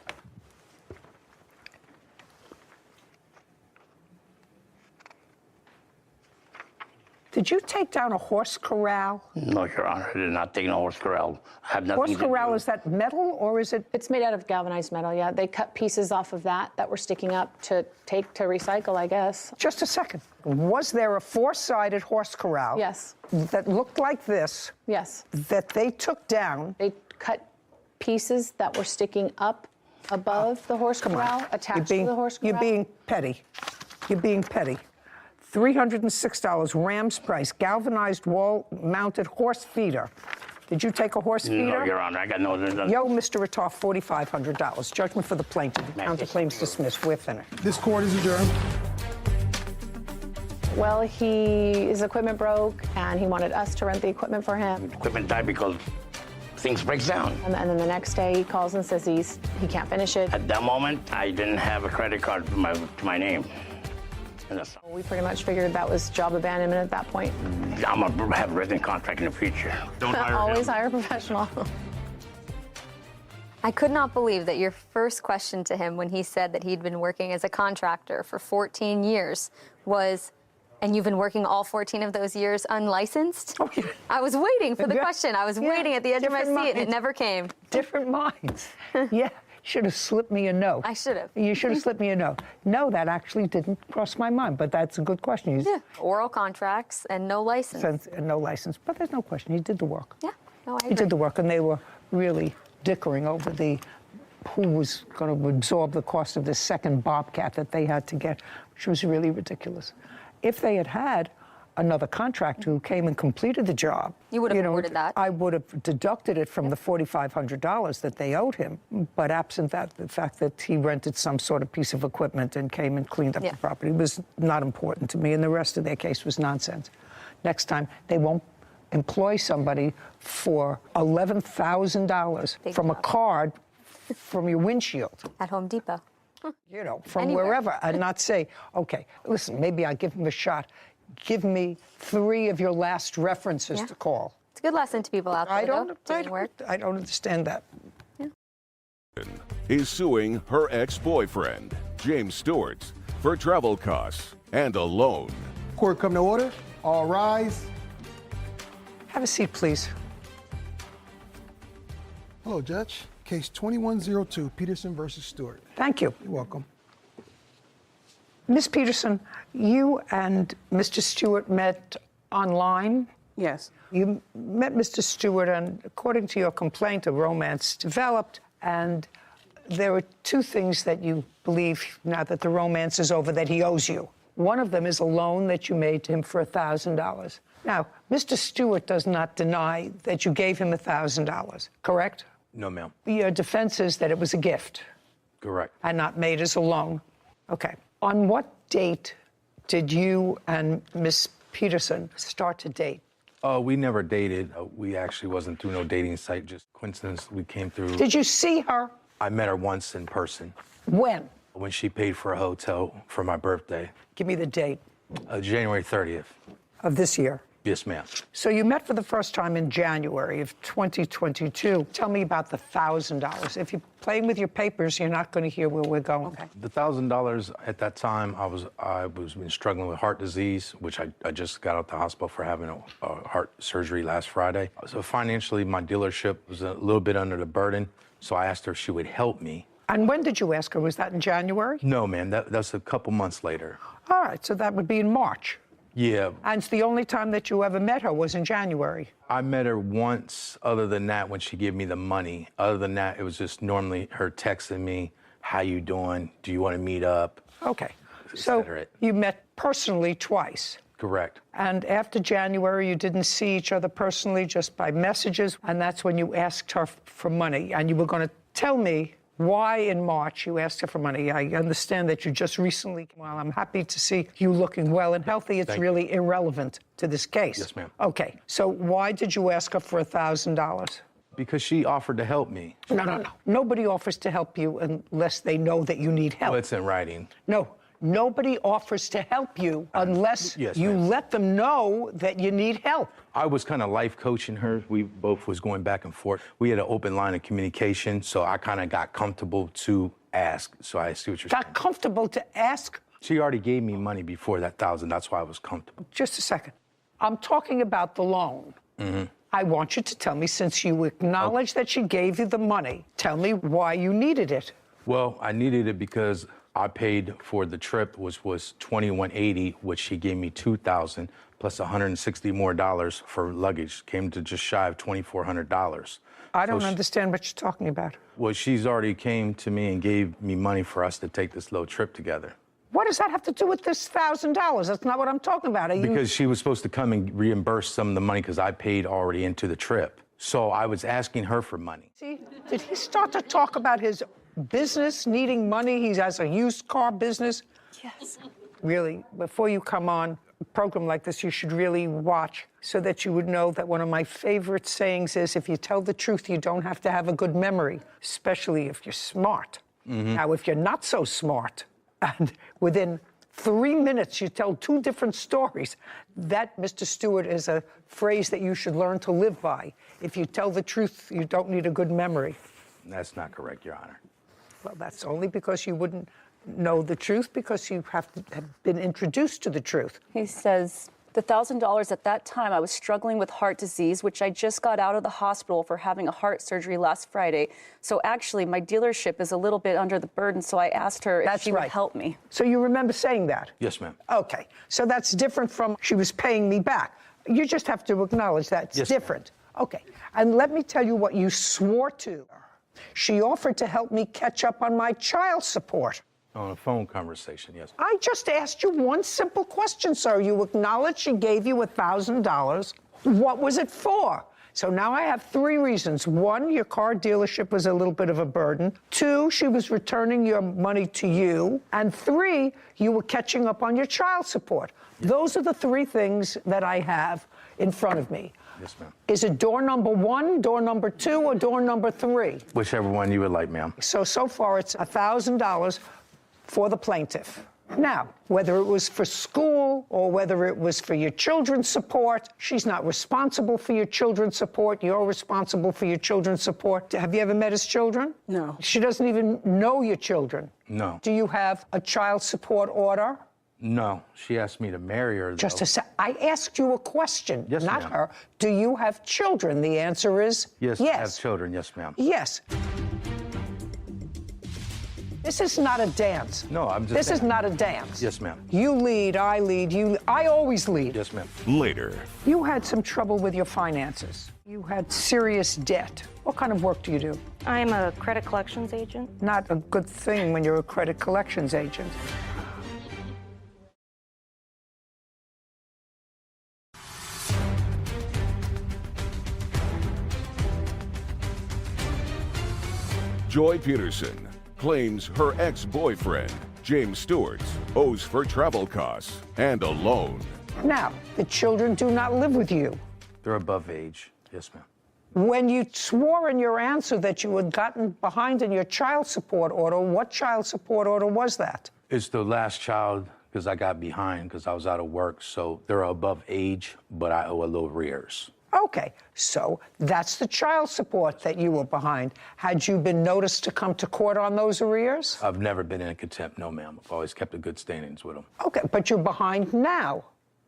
Did you take down a horse corral? No, Your Honor, I did not take no horse corral. I have nothing Horse to corral, do. is that metal or is it? It's made out of galvanized metal, yeah. They cut pieces off of that were sticking up to take to recycle, I guess. Just a second. Was there a 4-sided horse corral? Yes. That looked like this? Yes. That they took down? They cut pieces that were sticking up above the horse corral, attached to the horse corral. You're being petty. You're being petty. $306, Ram's price, galvanized wall-mounted horse feeder. Did you take a horse feeder? No, Your Honor, I got no. Yo, Mr. Ratar, $4,500. Judgment for the plaintiff. Counterclaims dismissed. We're finished. This court is adjourned. Well, his equipment broke, and he wanted us to rent the equipment for him. Equipment died because things break down. And then the next day, he calls and says he can't finish it. At that moment, I didn't have a credit card to my name. We pretty much figured that was job abandonment at that point. I'm gonna have a written contract in the future. Don't hire Always him. hire a professional. I could not believe that your first question to him when he said that he'd been working as a contractor for 14 years was, and you've been working all 14 of those years unlicensed? Oh, yeah. I was waiting for the Yeah. question. I was waiting at the edge of my Different seat, and it minds. never came. Different minds. Yeah. Should have slipped me a note. I should have. You should have slipped me a note. No, that actually didn't cross my mind, but that's a good question. Yeah. Oral contracts and no license. No license, but there's no question. He did the work. Yeah. No, I agree. He did the work, and they were really dickering over who was going to absorb the cost of this second Bobcat that they had to get, which was really ridiculous. If they had had another contractor who came and completed the job, You would have awarded that. I would have deducted it from the $4,500 that they owed him. But absent that, the fact that he rented some sort of piece of equipment and came and cleaned up the property was not important to me, and the rest of their case was nonsense. Next time, they won't employ somebody for $11,000 from a card from your windshield. At Home Depot. You know, from Anywhere. wherever, and not say, okay, listen, maybe I'll give him a shot. Give me 3 of your last references to call. It's a good lesson to people out there, doing work. I don't understand that. Is suing her ex-boyfriend, James Stewart, for travel costs and a loan. Court come to order. All rise. Have a seat, please. Hello, Judge. Case 2102, Peterson versus Stewart. Thank you. You're welcome. Ms. Peterson, you and Mr. Stewart met online? Yes. You met Mr. Stewart, and according to your complaint, a romance developed, and there are 2 things that you believe, now that the romance is over, that he owes you. One of them is a loan that you made to him for $1,000. Now, Mr. Stewart does not deny that you gave him $1,000, correct? No, ma'am. Your defense is that it was a gift. Correct. And not made as a loan. Okay. On what date did you and Miss Peterson start to date? We never dated. We actually wasn't through no dating site. Just coincidence, we came through. Did you see her? I met her once in person. When? When she paid for a hotel for my birthday. Give me the date. January 30th. Of this year? Yes, ma'am. So you met for the first time in January of 2022. Tell me about the $1,000. If you're playing with your papers, you're not going to hear where we're going. Okay. The $1,000 at that time, I was been struggling with heart disease, which I just got out the hospital for having a heart surgery last Friday. So financially, my dealership was a little bit under the burden. So I asked her if she would help me. And when did you ask her? Was that in January? No, ma'am. That's a couple months later. All right. So that would be in March. Yeah. And it's the only time that you ever met her was in January. I met her once, other than that, when she gave me the money. Other than that, it was just normally her texting me, how you doing? Do you want to meet up? Okay. So you met personally twice. Correct. And after January, you didn't see each other personally, just by messages. And that's when you asked her for money. And you were going to tell me why in March you asked her for money. I understand that you just recently, well, I'm happy to see you looking well and healthy. It's really irrelevant to this case. Yes, ma'am. Okay, so why did you ask her for $1,000? Because she offered to help me. No. Nobody offers to help you unless they know that you need help. Well, it's in writing. No, nobody offers to help you unless you let them know that you need help. I was kind of life coaching her. We both was going back and forth. We had an open line of communication, so I kind of got comfortable to ask. So I see what you're saying. Got comfortable to ask? She already gave me money before that 1,000. That's why I was comfortable. Just a second. I'm talking about the loan. Mm-hmm. I want you to tell me, since you acknowledge that she gave you the money, tell me why you needed it. Well, I needed it because I paid for the trip, which was $2,180, which she gave me $2,000 plus $160 more for luggage. Came to just shy of $2,400. I don't understand what you're talking about. Well, she's already came to me and gave me money for us to take this little trip together. What does that have to do with this $1,000? That's not what I'm talking about. Because she was supposed to come and reimburse some of the money because I paid already into the trip. So I was asking her for money. See, did he start to talk about his business needing money? He has a used car business. Yes. Really, before you come on a program like this, you should really watch so that you would know that one of my favorite sayings is, if you tell the truth, you don't have to have a good memory, especially if you're smart. Mm-hmm. Now, if you're not so smart, and within 3 minutes you tell 2 different stories, that, Mr. Stewart, is a phrase that you should learn to live by. If you tell the truth, you don't need a good memory. That's not correct, Your Honor. Well, that's only because you wouldn't know the truth, because you have been introduced to the truth. He says, the $1,000 at that time, I was struggling with heart disease, which I just got out of the hospital for having a heart surgery last Friday. So actually, my dealership is a little bit under the burden, so I asked her if she would help me. So you remember saying that? Yes, ma'am. Okay, so that's different from she was paying me back. You just have to acknowledge that's different. Okay, and let me tell you what you swore to her. She offered to help me catch up on my child support. On a phone conversation, yes. I just asked you one simple question, sir. You acknowledged she gave you $1,000. What was it for? So now I have 3 reasons. 1, your car dealership was a little bit of a burden. 2, she was returning your money to you. And 3, you were catching up on your child support. Those are the 3 things that I have in front of me. Yes, ma'am. Is it door number 1, door number 2, or door number 3? Whichever one you would like, ma'am. So far it's $1,000 for the plaintiff. Now, whether it was for school or whether it was for your children's support, she's not responsible for your children's support. You're responsible for your children's support. Have you ever met his children? No. She doesn't even know your children. No. Do you have a child support order? No. She asked me to marry her, though. Just a sec. I asked you a question, yes, not ma'am. her. Do you have children? The answer is yes. Yes, I have children, yes, ma'am. Yes. This is not a dance. No, I'm just This saying. is not a dance. Yes, ma'am. You lead, I lead, I always lead. Yes, ma'am. Later. You had some trouble with your finances. You had serious debt. What kind of work do you do? I'm a credit collections agent. Not a good thing when you're a credit collections agent. Joy Peterson claims her ex-boyfriend, James Stewart, owes for travel costs and a loan. Now, the children do not live with you. They're above age. Yes, ma'am. When you swore in your answer that you had gotten behind in your child support order, what child support order was that? It's the last child because I got behind because I was out of work. So they're above age, but I owe a little arrears. Okay, so that's the child support that you were behind. Had you been noticed to come to court on those arrears? I've never been in contempt, no, ma'am. I've always kept a good standings with them. Okay, but you're behind now.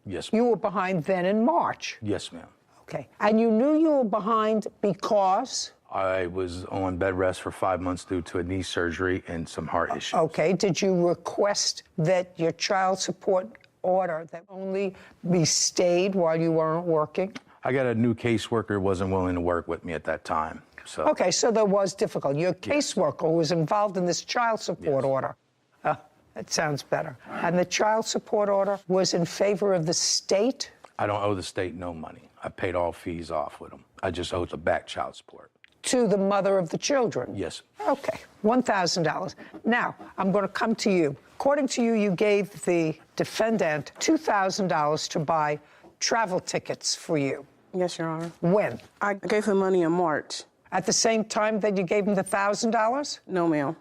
Yes, ma'am. You were behind then in March. Yes, ma'am. Okay, and you knew you were behind because? I was on bed rest for 5 months due to a knee surgery and some heart issues. Okay, did you request that your child support order that only be stayed while you weren't working? I got a new caseworker, wasn't willing to work with me at that time. So. Okay, so there was difficulty. Your caseworker was involved in this child support order. That sounds better. And the child support order was in favor of the state? I don't owe the state no money. I paid all fees off with them. I just owe the back child support. to the mother of the children? Yes. Okay, $1,000. Now, I'm going to come to you. According to you, you gave the defendant $2,000 to buy travel tickets for you. Yes, Your Honor. When? I gave him money in March. At the same time that you gave him the $1,000? No, ma'am.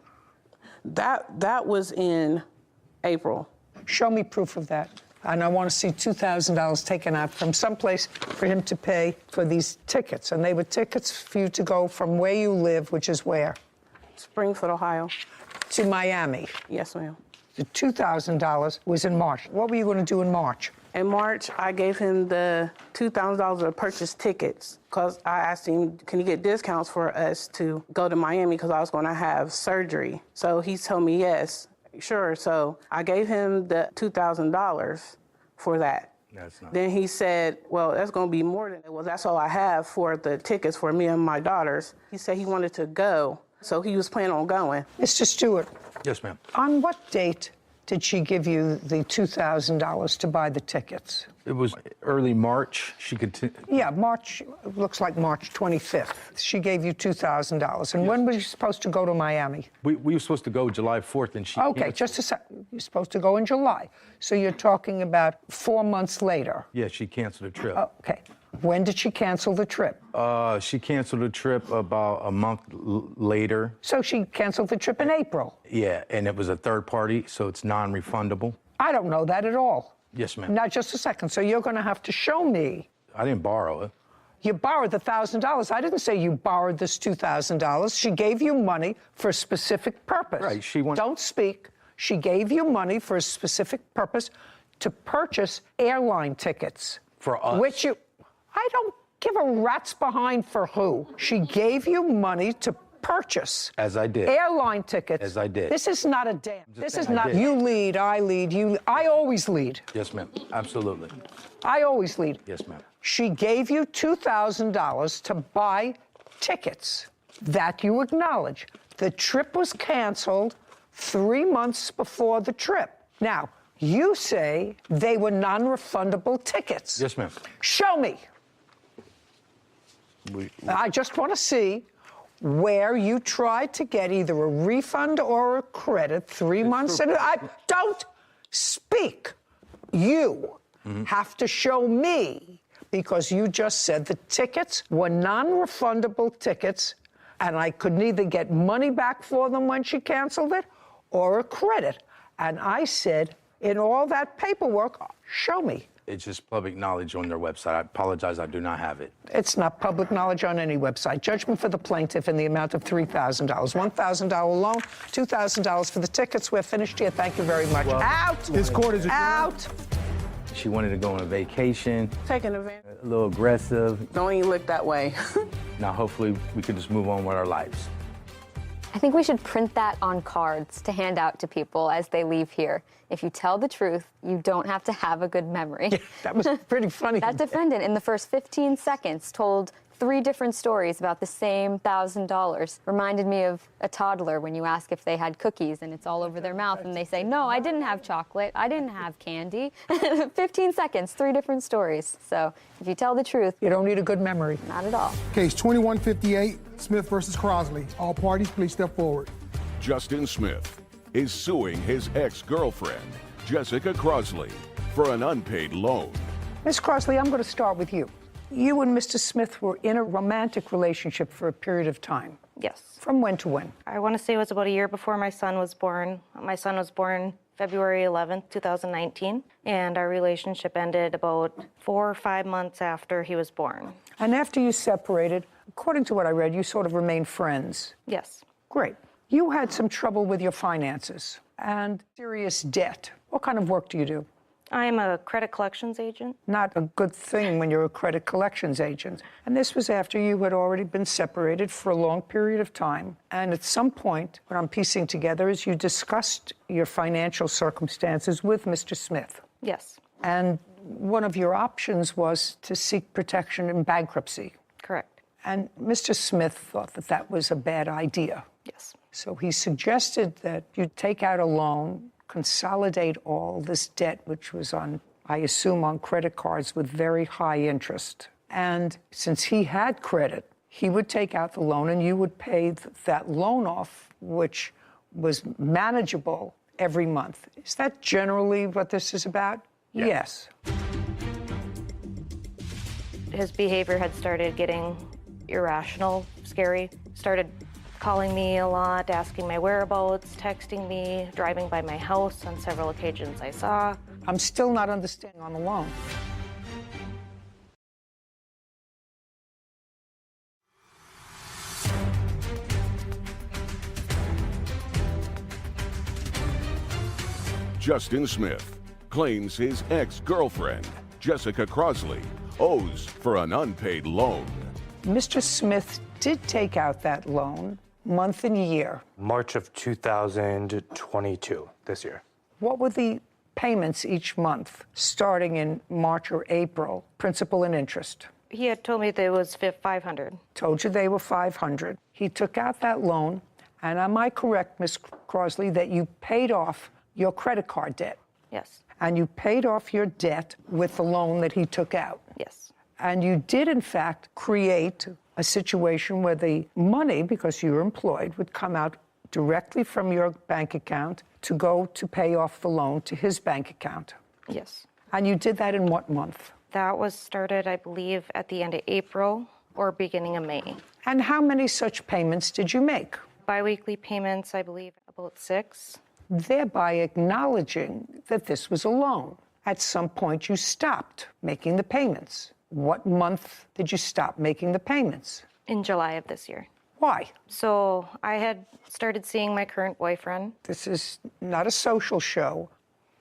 That was in April. Show me proof of that. And I want to see $2,000 taken out from someplace for him to pay for these tickets. And they were tickets for you to go from where you live, which is where? Springfield, Ohio. To Miami. Yes, ma'am. The $2,000 was in March. What were you going to do in March? In March, I gave him the $2,000 to purchase tickets because I asked him, can you get discounts for us to go to Miami because I was going to have surgery. So he told me yes. Sure, so I gave him the $2,000 for that. Then he said, well, that's going to be more than, well, that's all I have for the tickets for me and my daughters. He said he wanted to go, so he was planning on going. Mr. Stewart. Yes, ma'am. On what date did she give you the $2,000 to buy the tickets? It was early March. She could. Yeah, March, looks like March 25th. She gave you $2,000. And when were you supposed to go to Miami? We were supposed to go July 4th, and she. Okay, just a second. You're supposed to go in July. So you're talking about 4 months later. Yeah, she canceled the trip. Okay. When did she cancel the trip? She canceled the trip about a month later. So she canceled the trip in April? Yeah, and it was a third party, so it's non-refundable. I don't know that at all. Yes, ma'am. Now, just a second. So you're going to have to show me. I didn't borrow it. You borrowed the $1,000. I didn't say you borrowed this $2,000. She gave you money for a specific purpose. Right, she wanted. Don't speak. She gave you money for a specific purpose to purchase airline tickets. For us. Which you... I don't give a rat's behind for who. She gave you money to purchase. As I did. Airline tickets. As I did. This is not a damn. This is not. did. You lead, I lead, you. I always lead. Yes, ma'am. Absolutely. I always lead. Yes, ma'am. She gave you $2,000 to buy tickets. That you acknowledge. The trip was canceled 3 months before the trip. Now, you say they were non-refundable tickets. Yes, ma'am. Show me. I just want to see where you tried to get either a refund or a credit 3 months. And I don't speak. You have to show me, because you just said the tickets were non-refundable tickets, and I could neither get money back for them when she canceled it or a credit. And I said, in all that paperwork, show me. It's just public knowledge on their website. I apologize, I do not have it. It's not public knowledge on any website. Judgment for the plaintiff in the amount of $3,000. $1,000 loan, $2,000 for the tickets. We're finished here. Thank you very much. Out! This court is adjourned. Out! She wanted to go on a vacation, Taking advantage. a little aggressive. Don't even look that way. Now, hopefully, we can just move on with our lives. I think we should print that on cards to hand out to people as they leave here. If you tell the truth, you don't have to have a good memory. Yeah, that was pretty funny. That defendant, in the first 15 seconds, told 3 different stories about the same $1,000. Reminded me of a toddler when you ask if they had cookies and it's all over their mouth and they say, no, I didn't have chocolate, I didn't have candy. 15 seconds, 3 different stories. So if you tell the truth, you don't need a good memory. Not at all. Case 2158, Smith versus Crosley. All parties, please step forward. Justin Smith is suing his ex-girlfriend, Jessica Crosley, for an unpaid loan. Miss Crosley, I'm going to start with you. You and Mr. Smith were in a romantic relationship for a period of time. Yes. From when to when? I want to say it was about a year before my son was born. My son was born February 11th, 2019, and our relationship ended about 4 or 5 months after he was born. And after you separated, according to what I read, you sort of remained friends. Yes. Great. You had some trouble with your finances and serious debt. What kind of work do you do? I am a credit collections agent. Not a good thing when you're a credit collections agent. And this was after you had already been separated for a long period of time. And at some point, what I'm piecing together is you discussed your financial circumstances with Mr. Smith. Yes. And one of your options was to seek protection in bankruptcy. Correct. And Mr. Smith thought that that was a bad idea. Yes. So he suggested that you take out a loan, consolidate all this debt, which was on, I assume, on credit cards with very high interest. And since he had credit, he would take out the loan and you would pay that loan off, which was manageable every month. Is that generally what this is about? Yeah. Yes. His behavior had started getting irrational, scary, started calling me a lot, asking my whereabouts, texting me, driving by my house on several occasions I saw. I'm still not understanding on the loan. Justin Smith claims his ex-girlfriend, Jessica Crosley, owes for an unpaid loan. Mr. Smith did take out that loan month and year. March of 2022, this year. What were the payments each month, starting in March or April, principal and interest? He had told me that it was $500. Told you they were $500. He took out that loan, and am I correct, Ms. Crosley, that you paid off your credit card debt? Yes. And you paid off your debt with the loan that he took out? Yes. And you did, in fact, create a situation where the money, because you were employed, would come out directly from your bank account to go to pay off the loan to his bank account. Yes. And you did that in what month? That was started, I believe, at the end of April or beginning of May. And how many such payments did you make? Biweekly payments, I believe, about 6. Thereby acknowledging that this was a loan. At some point, you stopped making the payments. What month did you stop making the payments? In July of this year. Why? So I had started seeing my current boyfriend. This is not a social show.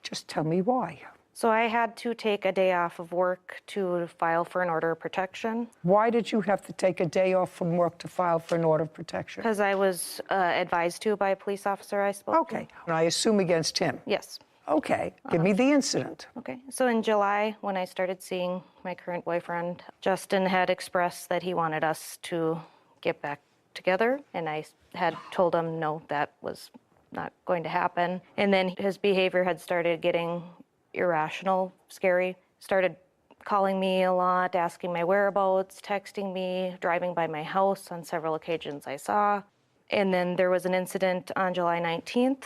Just tell me why. So I had to take a day off of work to file for an order of protection. Why did you have to take a day off from work to file for an order of protection? Because I was advised to by a police officer I spoke to. Okay. And I assume against him? Yes. Okay. Give me the incident. Okay. So in July, when I started seeing my current boyfriend, Justin had expressed that he wanted us to get back together. And I had told him no, that was not going to happen. And then his behavior had started getting irrational, scary, started calling me a lot, asking my whereabouts, texting me, driving by my house on several occasions I saw. And then there was an incident on July 19th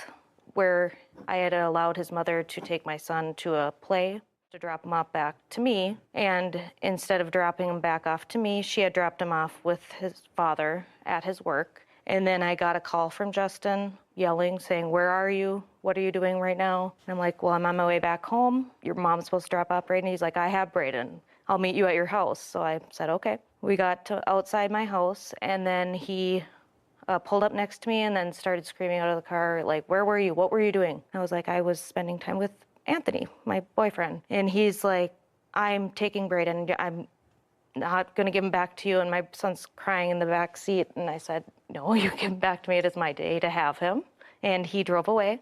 where I had allowed his mother to take my son to a play to drop him off back to me. And instead of dropping him back off to me, she had dropped him off with his father at his work. And then I got a call from Justin yelling, saying, "Where are you? What are you doing right now?" And I'm like, "Well, I'm on my way back home. Your mom's supposed to drop off Braden." He's like, "I have Braden. I'll meet you at your house." So I said, okay. We got to outside my house, and then he pulled up next to me and then started screaming out of the car, like, "Where were you? What were you doing?" I was like, "I was spending time with Anthony, my boyfriend." And he's like, "I'm taking Braden. I'm not going to give him back to you." And my son's crying in the back seat. And I said, "No, you give him back to me. It is my day to have him." And he drove away.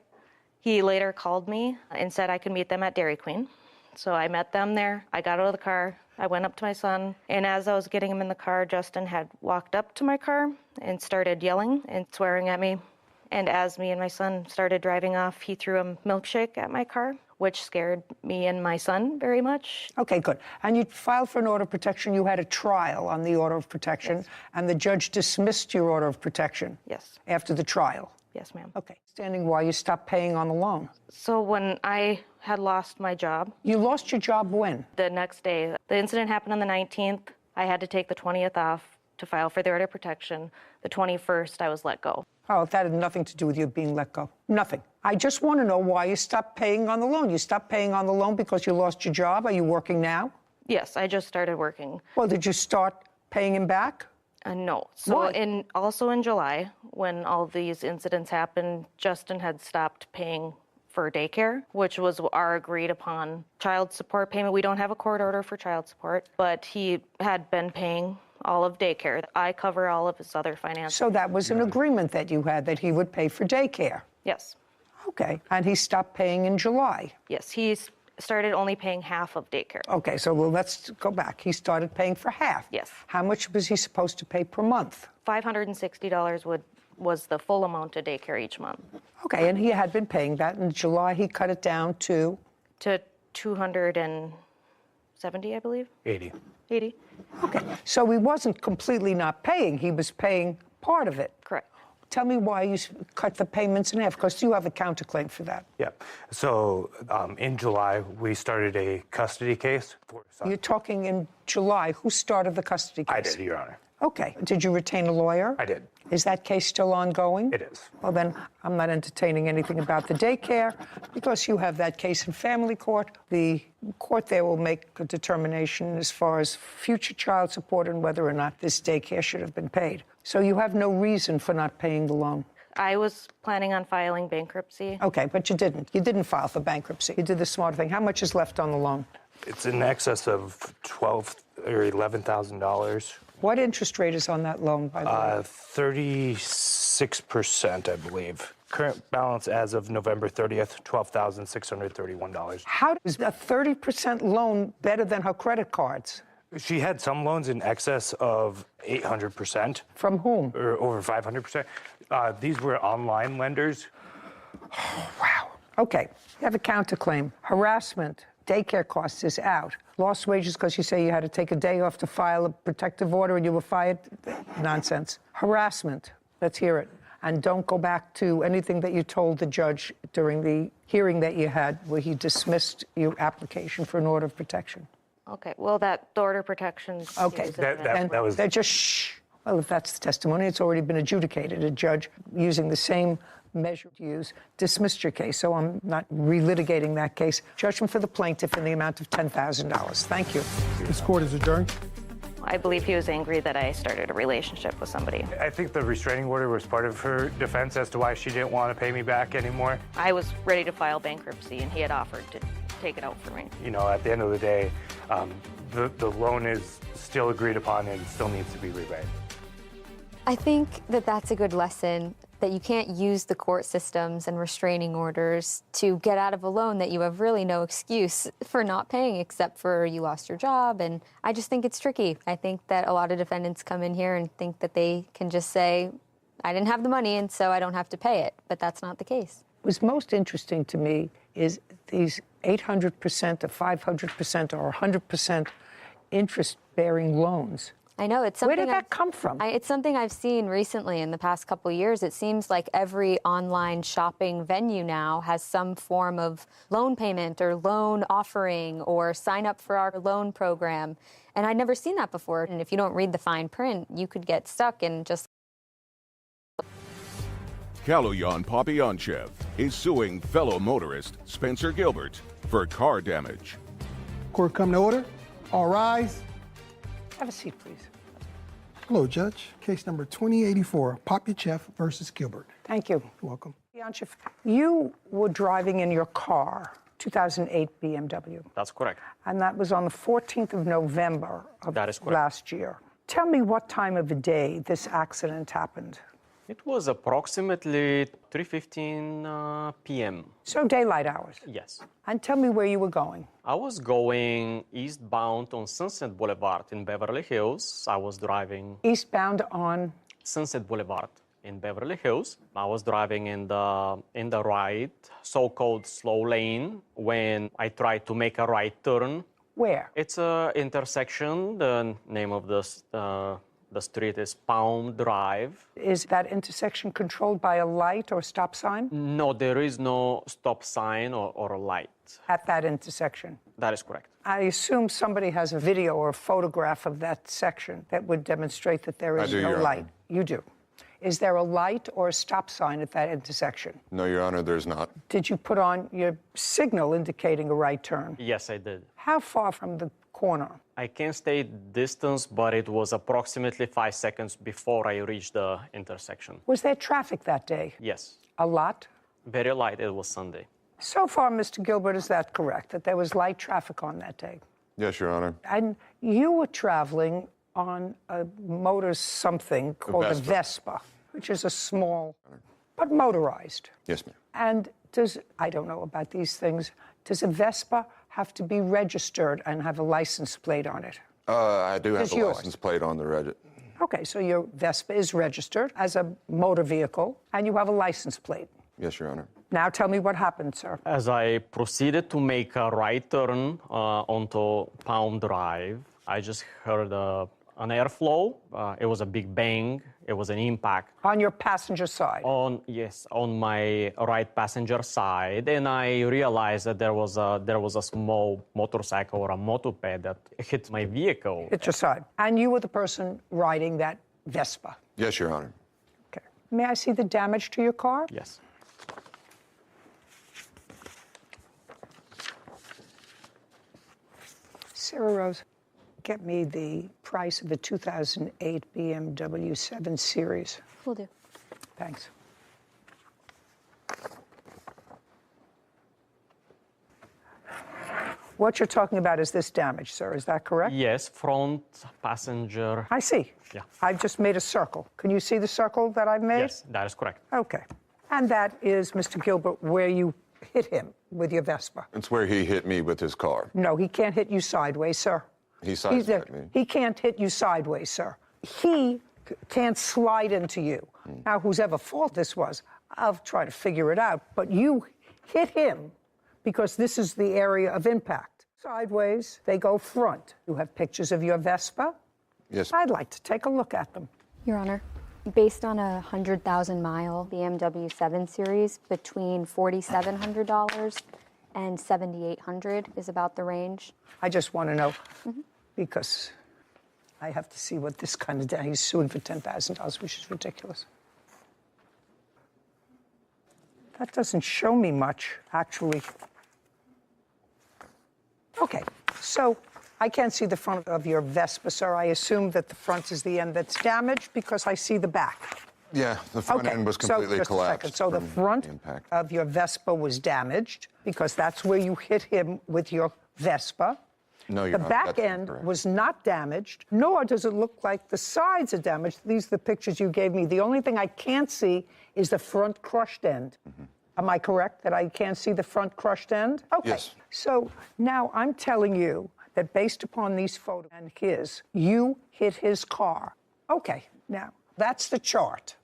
He later called me and said I could meet them at Dairy Queen. So I met them there. I got out of the car. I went up to my son. And as I was getting him in the car, Justin had walked up to my car and started yelling and swearing at me. And as me and my son started driving off, he threw a milkshake at my car, which scared me and my son very much. Okay, good. And you filed for an order of protection. You had a trial on the order of protection, Yes. and the judge dismissed your order of protection. Yes. After the trial. Yes, ma'am. Okay. Standing while you stopped paying on the loan. So when I had lost my job, You lost your job when? the next day, the incident happened on the 19th. I had to take the 20th off to file for the order of protection. The 21st, I was let go. Oh, that had nothing to do with you being let go. Nothing. I just want to know why you stopped paying on the loan. You stopped paying on the loan because you lost your job? Are you working now? Yes, I just started working. Well, did you start paying him back? No. So Why? also in July, when all these incidents happened, Justin had stopped paying for daycare, which was our agreed upon child support payment. We don't have a court order for child support, but he had been paying all of daycare. I cover all of his other finances. So that was an agreement that you had, that he would pay for daycare. Yes. Okay. And he stopped paying in July. Yes, he started only paying half of daycare. Okay, so let's go back. He started paying for half. Yes. How much was he supposed to pay per month? $560 was the full amount of daycare each month. Okay, and he had been paying that. In July, he cut it down to? To $270, I believe. 80. 80. Okay, so he wasn't completely not paying. He was paying part of it. Correct. Tell me why you cut the payments in half, because you have a counterclaim for that. Yeah. So in July, we started a custody case for son. You're talking in July. Who started the custody case? I did, Your Honor. Okay. Did you retain a lawyer? I did. Is that case still ongoing? It is. Well, then I'm not entertaining anything about the daycare because you have that case in family court. The court there will make a determination as far as future child support and whether or not this daycare should have been paid. So you have no reason for not paying the loan. I was planning on filing bankruptcy. Okay, but you didn't. You didn't file for bankruptcy. You did the smart thing. How much is left on the loan? It's in excess of $12,000 or $11,000. What interest rate is on that loan, by the way? 36%, I believe. Current balance as of November 30th, $12,631. How is a 30% loan better than her credit cards? She had some loans in excess of 800%. From whom? Or over 500%. These were online lenders. Oh, wow. Okay, you have a counterclaim. Harassment, daycare costs is out. Lost wages because you say you had to take a day off to file a protective order and you were fired? Nonsense. Harassment, let's hear it. And don't go back to anything that you told the judge during the hearing that you had where he dismissed your application for an order of protection. Okay, well, that order of protection. Okay, that was. they're just shh. Well, if that's the testimony, it's already been adjudicated. A judge using the same measure to use dismissed your case, so I'm not relitigating that case. Judgment for the plaintiff in the amount of $10,000. Thank you. This court is adjourned. I believe he was angry that I started a relationship with somebody. I think the restraining order was part of her defense as to why she didn't want to pay me back anymore. I was ready to file bankruptcy, and he had offered to take it out for me. You know, at the end of the day, the loan is still agreed upon and still needs to be repaid. I think that that's a good lesson, that you can't use the court systems and restraining orders to get out of a loan that you have really no excuse for not paying except for you lost your job. And I just think it's tricky. I think that a lot of defendants come in here and think that they can just say, I didn't have the money and so I don't have to pay it. But that's not the case. What's most interesting to me is these 800% or 500% or 100% interest-bearing loans. I know, it's something. Where did that come from? It's something I've seen recently in the past couple of years. It seems like every online shopping venue now has some form of loan payment or loan offering or sign up for our loan program. And I'd never seen that before. And if you don't read the fine print, you could get stuck in just. Kaloyan Popyanchev is suing fellow motorist Spencer Gilbert for car damage. Court come to order. All rise. Have a seat, please. Hello, Judge. Case number 2084, Popyanchev versus Gilbert. Thank you. You're welcome. Popyanchev, you were driving in your car, 2008 BMW. That's correct. And that was on the 14th of November of That is correct. last year. Tell me what time of the day this accident happened. It was approximately 3:15 p.m. So daylight hours. Yes. And tell me where you were going. I was going eastbound on Sunset Boulevard in Beverly Hills. I was driving Eastbound on Sunset Boulevard in Beverly Hills. I was driving in the right, so-called slow lane when I tried to make a right turn. where? It's a intersection. The name of the street is Palm Drive. Is that intersection controlled by a light or stop sign? No, there is no stop sign or a light. At that intersection? That is correct. I assume somebody has a video or a photograph of that section that would demonstrate that there is no light. You do. Is there a light or a stop sign at that intersection? No, Your Honor, there's not. Did you put on your signal indicating a right turn? Yes, I did. How far from the corner? I can't state distance, but it was approximately 5 seconds before I reached the intersection. Was there traffic that day? Yes. A lot? Very light. It was Sunday. So far, Mr. Gilbert, is that correct, that there was light traffic on that day? Yes, Your Honor. And you were traveling on a motor something called a Vespa, which is a small, but motorized. Yes, ma'am. And I don't know about these things, does a Vespa have to be registered and have a license plate on it? I do have It's a yours. license plate on the Reddit. Okay, so your Vespa is registered as a motor vehicle, and you have a license plate. Yes, Your Honor. Now tell me what happened, sir. As I proceeded to make a right turn onto Palm Drive, I just heard an airflow. It was a big bang. It was an impact. On your passenger side? Yes, on my right passenger side. And I realized that there was a small motorcycle or a moped that hit my vehicle. Hit your side. And you were the person riding that Vespa? Yes, Your Honor. Okay. May I see the damage to your car? Yes. Sarah Rose, get me the price of the 2008 BMW 7 Series. Will do. Thanks. What you're talking about is this damage, sir. Is that correct? Yes, front passenger. I see. Yeah. I've just made a circle. Can you see the circle that I've made? Yes, that is correct. Okay. And that is, Mr. Gilbert, where you hit him with your Vespa. It's where he hit me with his car. No, he can't hit you sideways, sir. He sideswiped me. He can't hit you sideways, sir. He can't slide into you. Now, whose ever fault this was, I'll try to figure it out. But you hit him because this is the area of impact. Sideways, they go front. You have pictures of your Vespa? Yes. I'd like to take a look at them. Your Honor, based on a 100,000-mile BMW 7 Series, between $4,700 and $7,800 is about the range. I just want to know, because I have to see what this kind of he's suing for $10,000, which is ridiculous. That doesn't show me much, actually. Okay, so I can't see the front of your Vespa, sir. I assume that the front is the end that's damaged because I see the back. Yeah, the front end was completely just collapsed. A second. So the front of your Vespa was damaged because that's where you hit him with your Vespa. No, Your The Honor, back that's end incorrect. was not damaged, nor does it look like the sides are damaged. These are the pictures you gave me. The only thing I can't see is the front crushed end. Am I correct that I can't see the front crushed end? Okay. Yes. So now I'm telling you that based upon these photos and his, you hit his car. Okay, now that's the chart.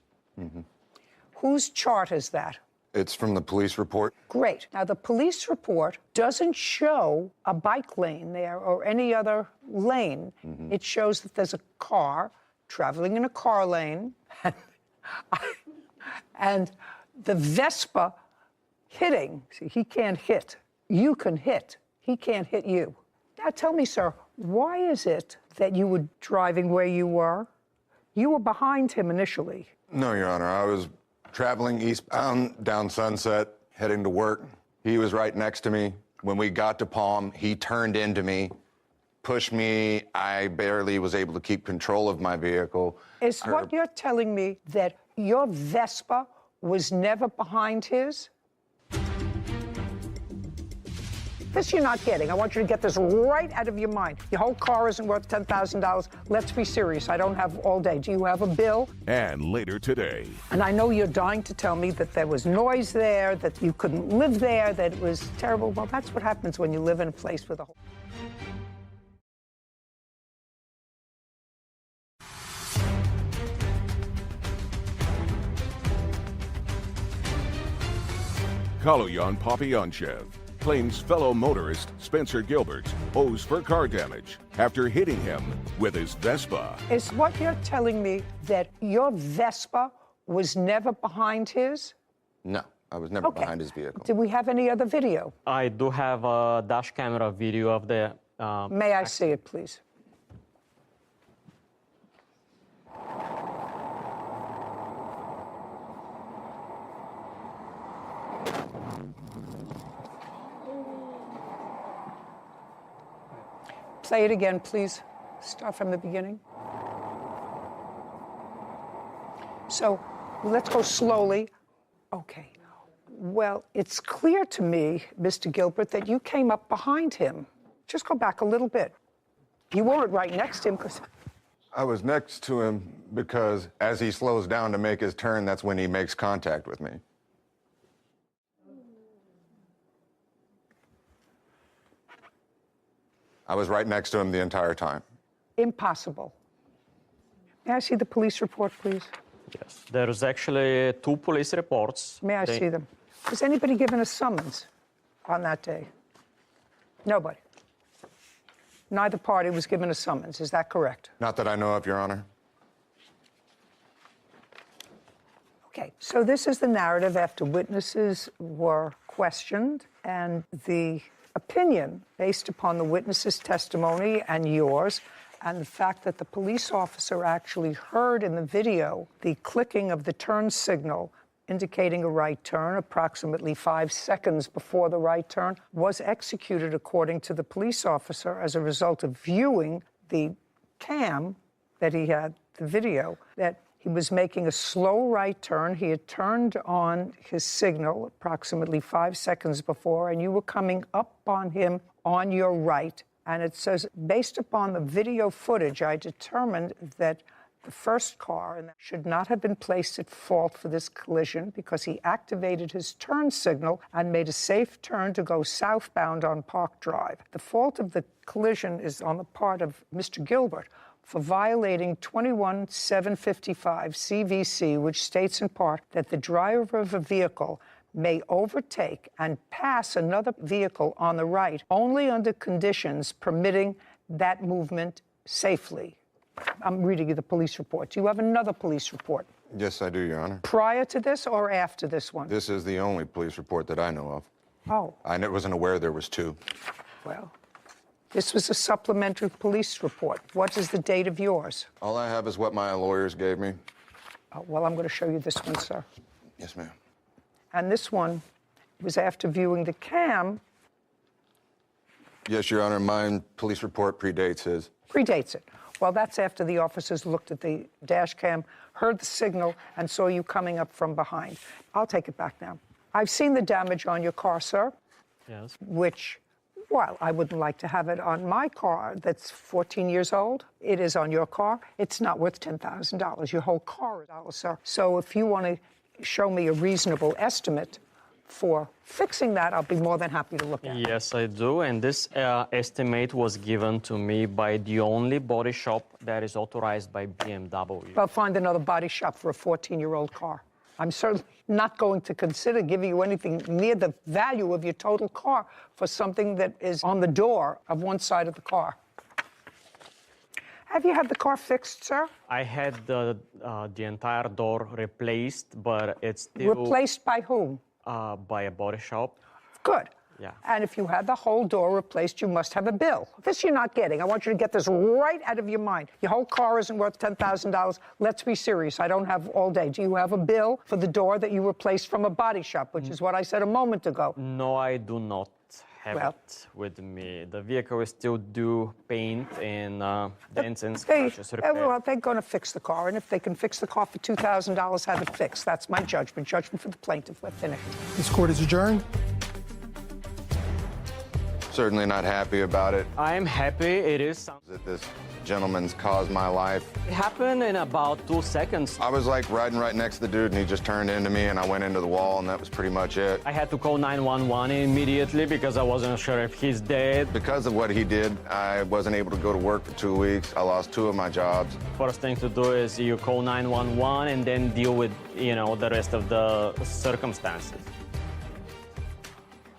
Whose chart is that? It's from the police report. Great. Now, the police report doesn't show a bike lane there or any other lane. It shows that there's a car traveling in a car lane and the Vespa hitting. See, he can't hit. You can hit. He can't hit you. Now, tell me, sir, why is it that you were driving where you were? You were behind him initially. No, Your Honor. I was traveling eastbound down Sunset, heading to work. He was right next to me. When we got to Palm, he turned into me, pushed me. I barely was able to keep control of my vehicle. Is what you're telling me that your Vespa was never behind his? This you're not getting. I want you to get this right out of your mind. Your whole car isn't worth $10,000. Let's be serious. I don't have all day. Do you have a bill? And later today. And I know you're dying to tell me that there was noise there, that you couldn't live there, that it was terrible. Well, that's what happens when you live in a place with a whole... Kaloyan Papyanchev claims fellow motorist Spencer Gilbert owes for car damage after hitting him with his Vespa. Is what you're telling me that your Vespa was never behind his? No, I was never behind his vehicle. Do we have any other video? I do have a dash camera video of the. May I see it, please? Play it again, please. Start from the beginning. So let's go slowly. Okay. Well, it's clear to me, Mr. Gilbert, that you came up behind him. Just go back a little bit. You weren't right next to him because... I was next to him because as he slows down to make his turn, that's when he makes contact with me. I was right next to him the entire time. Impossible. May I see the police report, please? Yes. There's actually 2 police reports. May I see them? Was anybody given a summons on that day? Nobody. Neither party was given a summons. Is that correct? Not that I know of, Your Honor. Okay, so this is the narrative after witnesses were questioned, and the opinion based upon the witnesses' testimony and yours, and the fact that the police officer actually heard in the video the clicking of the turn signal indicating a right turn approximately 5 seconds before the right turn was executed according to the police officer as a result of viewing the cam that he had, the video, that he was making a slow right turn. He had turned on his signal approximately 5 seconds before, and you were coming up on him on your right. And it says, based upon the video footage, I determined that the first car should not have been placed at fault for this collision because he activated his turn signal and made a safe turn to go southbound on Park Drive. The fault of the collision is on the part of Mr. Gilbert for violating 21755 CVC, which states in part that the driver of a vehicle may overtake and pass another vehicle on the right only under conditions permitting that movement safely. I'm reading you the police report. Do you have another police report? Yes, I do, Your Honor. Prior to this or after this one? This is the only police report that I know of. Oh. I wasn't aware there was 2. Well, this was a supplementary police report. What is the date of yours? All I have is what my lawyers gave me. Well, I'm going to show you this one, sir. Yes, ma'am. And this one was after viewing the cam. Yes, Your Honor, my police report predates his. Predates it. Well, that's after the officers looked at the dash cam, heard the signal, and saw you coming up from behind. I'll take it back now. I've seen the damage on your car, sir. Yes. Which, while I wouldn't like to have it on my car that's 14 years old, it is on your car. It's not worth $10,000. Your whole car is $10,000, sir. So if you want to show me a reasonable estimate for fixing that, I'll be more than happy to look at it. Yes, I do. And this estimate was given to me by the only body shop that is authorized by BMW. Well, find another body shop for a 14-year-old car. I'm certainly not going to consider giving you anything near the value of your total car for something that is on the door of one side of the car. Have you had the car fixed, sir? I had the entire door replaced, but it's still... Replaced by whom? By a body shop. Good. Yeah. And if you had the whole door replaced, you must have a bill. This you're not getting. I want you to get this right out of your mind. Your whole car isn't worth $10,000. Let's be serious. I don't have all day. Do you have a bill for the door that you replaced from a body shop, which is what I said a moment ago? No, I do not have it with me. The vehicle is still due paint and dents and scratches repair. Well, they're going to fix the car, and if they can fix the car for $2,000, have it fixed. That's my judgment. Judgment for the plaintiff. We're finished. This court is adjourned. Certainly not happy about it. I am happy. It is That this gentleman's caused my life. It happened in about 2 seconds. I was like riding right next to the dude, and he just turned into me, and I went into the wall, and that was pretty much it. I had to call 911 immediately because I wasn't sure if he's dead. Because of what he did, I wasn't able to go to work for 2 weeks. I lost 2 of my jobs. First thing to do is you call 911 and then deal with, the rest of the circumstances.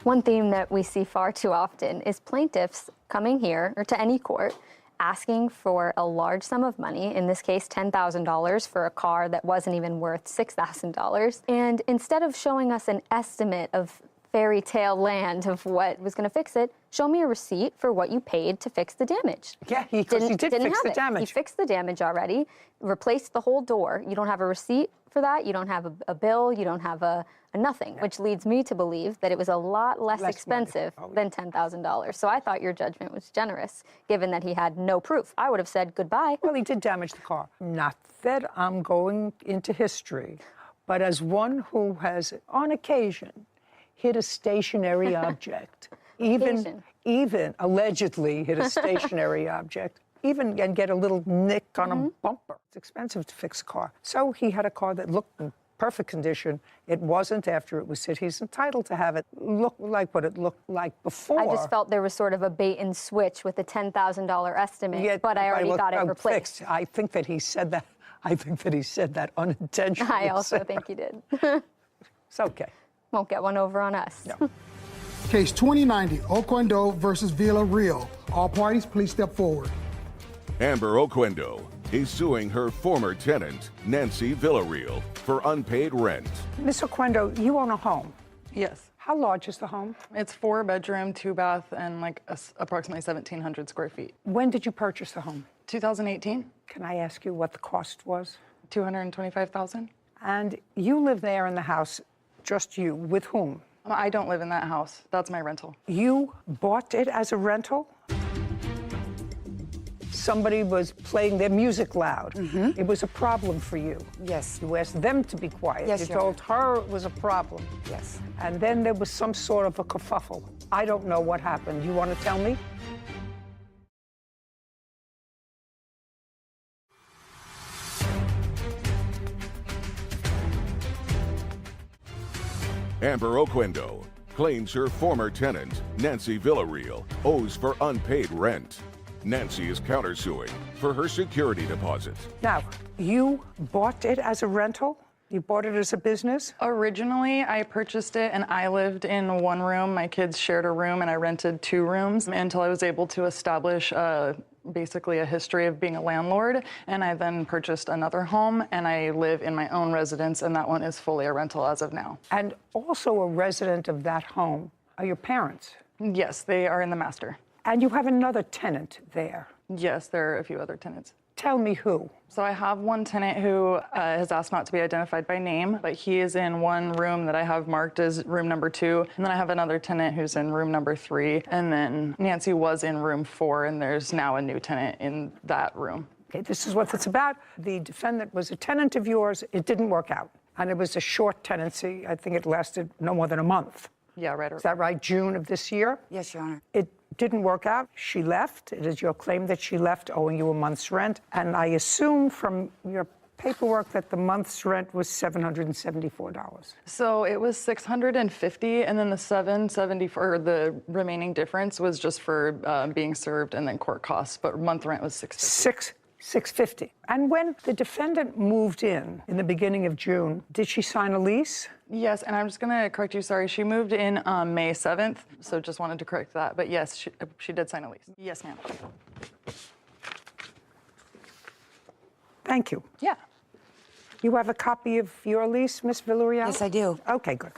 One theme that we see far too often is plaintiffs coming here or to any court asking for a large sum of money, in this case $10,000 for a car that wasn't even worth $6,000. And instead of showing us an estimate of fairy tale land of what was going to fix it, show me a receipt for what you paid to fix the damage. Yeah, he did fix the damage. He fixed the damage already, replaced the whole door. You don't have a receipt for that. You don't have a bill. You don't have a nothing, which leads me to believe that it was a lot less expensive than $10,000. So I thought your judgment was generous, given that he had no proof. I would have said goodbye. Well, he did damage the car. Not that I'm going into history, but as one who has, on occasion, hit a stationary object, even allegedly hit a stationary object, and get a little nick on a bumper. It's expensive to fix a car. So he had a car that looked in perfect condition. It wasn't after it was hit. He's entitled to have it look like what it looked like before. I just felt there was sort of a bait and switch with the $10,000 estimate, but I already got it replaced. Fixed. I think that he said that. I think that he said that unintentionally. I also think he did. It's okay. Won't get one over on us. No. Case 2090, Oquendo versus Villarreal. All parties, please step forward. Amber Oquendo is suing her former tenant, Nancy Villarreal, for unpaid rent. Miss Oquendo, you own a home. Yes. How large is the home? It's 4-bedroom, 2-bath, and approximately 1,700 square feet. When did you purchase the home? 2018. Can I ask you what the cost was? $225,000. And you live there in the house, just you, with whom? I don't live in that house. That's my rental. You bought it as a rental? Somebody was playing their music loud. It was a problem for you. Yes. You asked them to be quiet. Yes, you Your told her it was a problem. Yes. And then there was some sort of a kerfuffle. I don't know what happened. You want to tell me? Amber Oquendo claims her former tenant, Nancy Villarreal, owes for unpaid rent. Nancy is countersuing for her security deposit. Now, you bought it as a rental? You bought it as a business? Originally, I purchased it and I lived in one room. My kids shared a room and I rented 2 rooms until I was able to establish basically a history of being a landlord. And I then purchased another home and I live in my own residence, and that one is fully a rental as of now. And also a resident of that home are your parents? Yes, they are in the master. And you have another tenant there? Yes, there are a few other tenants. Tell me who. So I have one tenant who has asked not to be identified by name, but he is in one room that I have marked as room number 2. And then I have another tenant who's in room number 3. And then Nancy was in room 4, and there's now a new tenant in that room. Okay, this is what it's about. The defendant was a tenant of yours. It didn't work out. And it was a short tenancy. I think it lasted no more than a month. Yeah, right. Is that right? June of this year? Yes, Your Honor. It didn't work out. She left. It is your claim that she left owing you a month's rent. And I assume from your paperwork that the month's rent was $774. So it was $650, and then the $774, the remaining difference was just for being served and then court costs. But month rent was $650. $650. And when the defendant moved in the beginning of June, did she sign a lease? Yes, and I'm just going to correct you. Sorry, she moved in May 7th, so just wanted to correct that. But yes, she did sign a lease. Yes, ma'am. Thank you. Yeah. You have a copy of your lease, Ms. Villarreal? Yes, I do. Okay, good.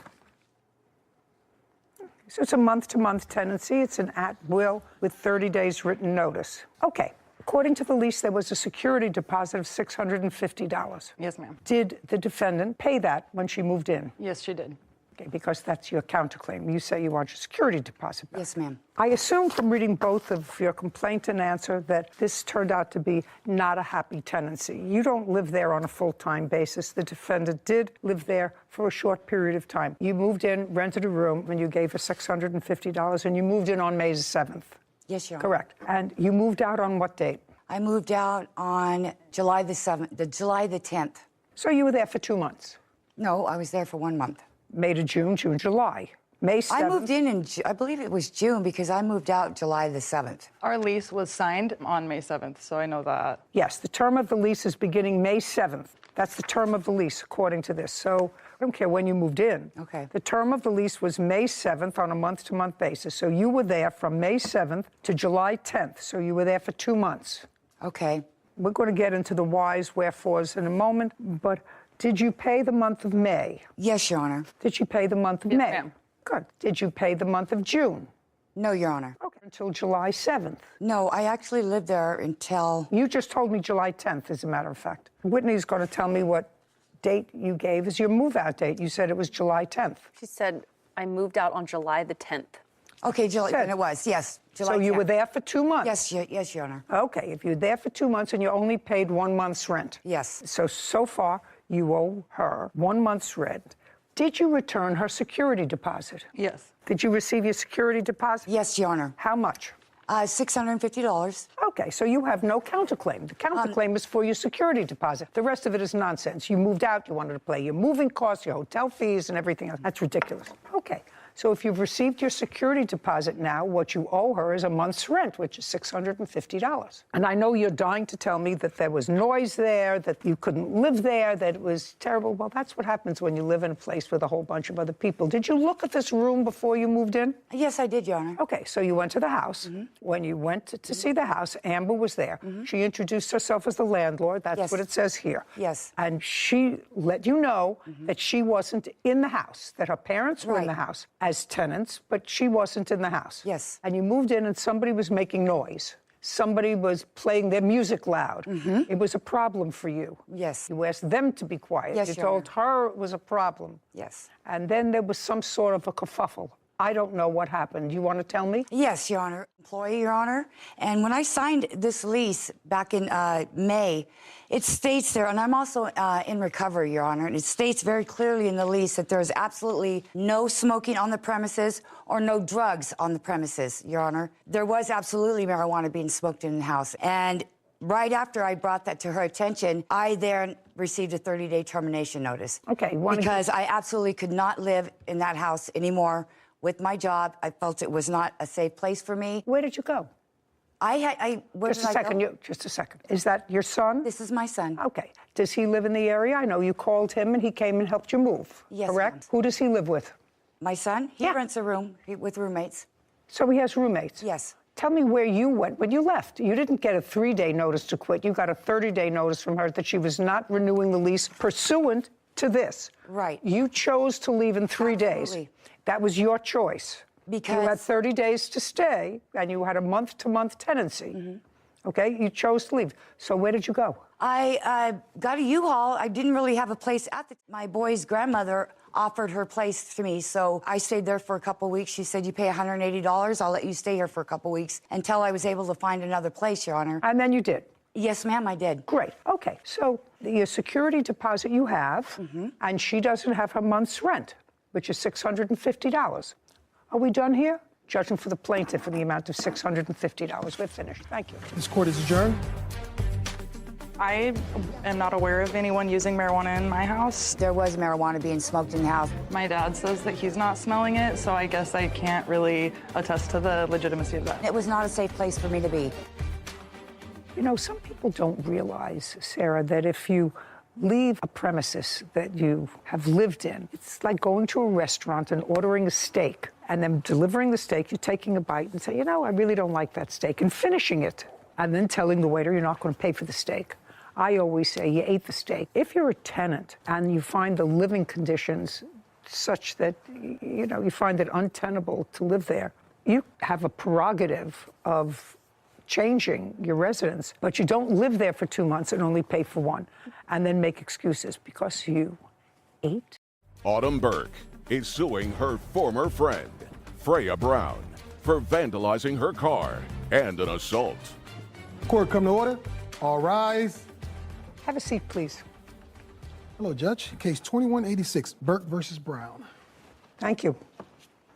So it's a month-to-month tenancy. It's an at-will with 30 days written notice. Okay. According to the lease, there was a security deposit of $650. Yes, ma'am. Did the defendant pay that when she moved in? Yes, she did. Okay, because that's your counterclaim. You say you want your security deposit back. Yes, ma'am. I assume from reading both of your complaint and answer that this turned out to be not a happy tenancy. You don't live there on a full-time basis. The defendant did live there for a short period of time. You moved in, rented a room, and you gave her $650, and you moved in on May 7th. Yes, Your Honor. Correct. And you moved out on what date? I moved out on July the 10th. So you were there for 2 months? No, I was there for 1 month. May to June, June, July. May 7th. I moved in I believe it was June, because I moved out July the 7th. Our lease was signed on May 7th, so I know that. Yes, the term of the lease is beginning May 7th. That's the term of the lease, according to this. So I don't care when you moved in. Okay. The term of the lease was May 7th on a month-to-month basis. So you were there from May 7th to July 10th. So you were there for 2 months. Okay. We're going to get into the whys, wherefores in a moment, but did you pay the month of May? Yes, Your Honor. Did you pay the month of Yes, May? ma'am. Good. Did you pay the month of June? No, Your Honor. Okay. Until July 7th. No, I actually lived there until... You just told me July 10th, as a matter of fact. Whitney's going to tell me what date you gave as your move-out date. You said it was July 10th. She said, I moved out on July the 10th. Okay, July, and it was, yes. July So you 10th. were there for 2 months? Yes, Your Honor. Okay, if you're there for 2 months and you only paid 1 month's rent. Yes. So far, you owe her 1 month's rent. Did you return her security deposit? Yes. Did you receive your security deposit? Yes, Your Honor. How much? $650. Okay, so you have no counterclaim. The counterclaim is for your security deposit. The rest of it is nonsense. You moved out, you wanted to pay your moving costs, your hotel fees, and everything else. That's ridiculous. Okay, So if you've received your security deposit now, what you owe her is a month's rent, which is $650. And I know you're dying to tell me that there was noise there, that you couldn't live there, that it was terrible. Well, that's what happens when you live in a place with a whole bunch of other people. Did you look at this room before you moved in? Yes, I did, Your Honor. Okay, so you went to the house. When you went to see the house, Amber was there. She introduced herself as the landlord. That's what it says here. Yes. And she let you know that she wasn't in the house, that her parents were in the house as tenants, but she wasn't in the house. Yes. And you moved in and somebody was making noise. Somebody was playing their music loud. It was a problem for you. Yes. You asked them to be quiet. Yes, you Your told her it was a problem. Yes. And then there was some sort of a kerfuffle. I don't know what happened. You want to tell me? Yes, Your Honor. Employee, Your Honor. And when I signed this lease back in May, it states there, and I'm also in recovery, Your Honor, and it states very clearly in the lease that there is absolutely no smoking on the premises or no drugs on the premises, Your Honor. There was absolutely marijuana being smoked in the house. And right after I brought that to her attention, I then received a 30-day termination notice. Okay. Because I absolutely could not live in that house anymore. With my job, I felt it was not a safe place for me. Where did you go? Where just did a second. Just a second. Is that your son? This is my son. Okay. Does he live in the area? I know you called him and he came and helped you move. Yes. Correct? Ma'am. Who does he live with? My son? He rents a room with roommates. So he has roommates? Yes. Tell me where you went when you left. You didn't get a 3-day notice to quit. You got a 30-day notice from her that she was not renewing the lease pursuant to this. Right. You chose to leave in 3 days. That was your choice. Because you had 30 days to stay, and you had a month-to-month tenancy. Okay? You chose to leave. So where did you go? I got a U-Haul. I didn't really have a place at the... My boy's grandmother offered her place to me, so I stayed there for a couple weeks. She said, you pay $180, I'll let you stay here for a couple weeks until I was able to find another place, Your Honor. And then you did? Yes, ma'am, I did. Great. Okay. So the security deposit you have, and she doesn't have her month's rent, which is $650. Are we done here? Judging for the plaintiff in the amount of $650. We're finished. Thank you. This court is adjourned. I am not aware of anyone using marijuana in my house. There was marijuana being smoked in the house. My dad says that he's not smelling it, so I guess I can't really attest to the legitimacy of that. It was not a safe place for me to be. You know, some people don't realize, Sarah, that if you leave a premises that you have lived in, it's like going to a restaurant and ordering a steak and then delivering the steak, you're taking a bite and say, you know, I really don't like that steak, and finishing it, and then telling the waiter you're not going to pay for the steak. I always say you ate the steak. If you're a tenant and you find the living conditions such that, you know, you find it untenable to live there, you have a prerogative of changing your residence, but you don't live there for 2 months and only pay for 1, and then make excuses because you ate. Autumn Burke is suing her former friend, Freya Brown, for vandalizing her car and an assault. Court come to order. All rise. Have a seat, please. Hello, Judge. Case 2186, Burke versus Brown. Thank you.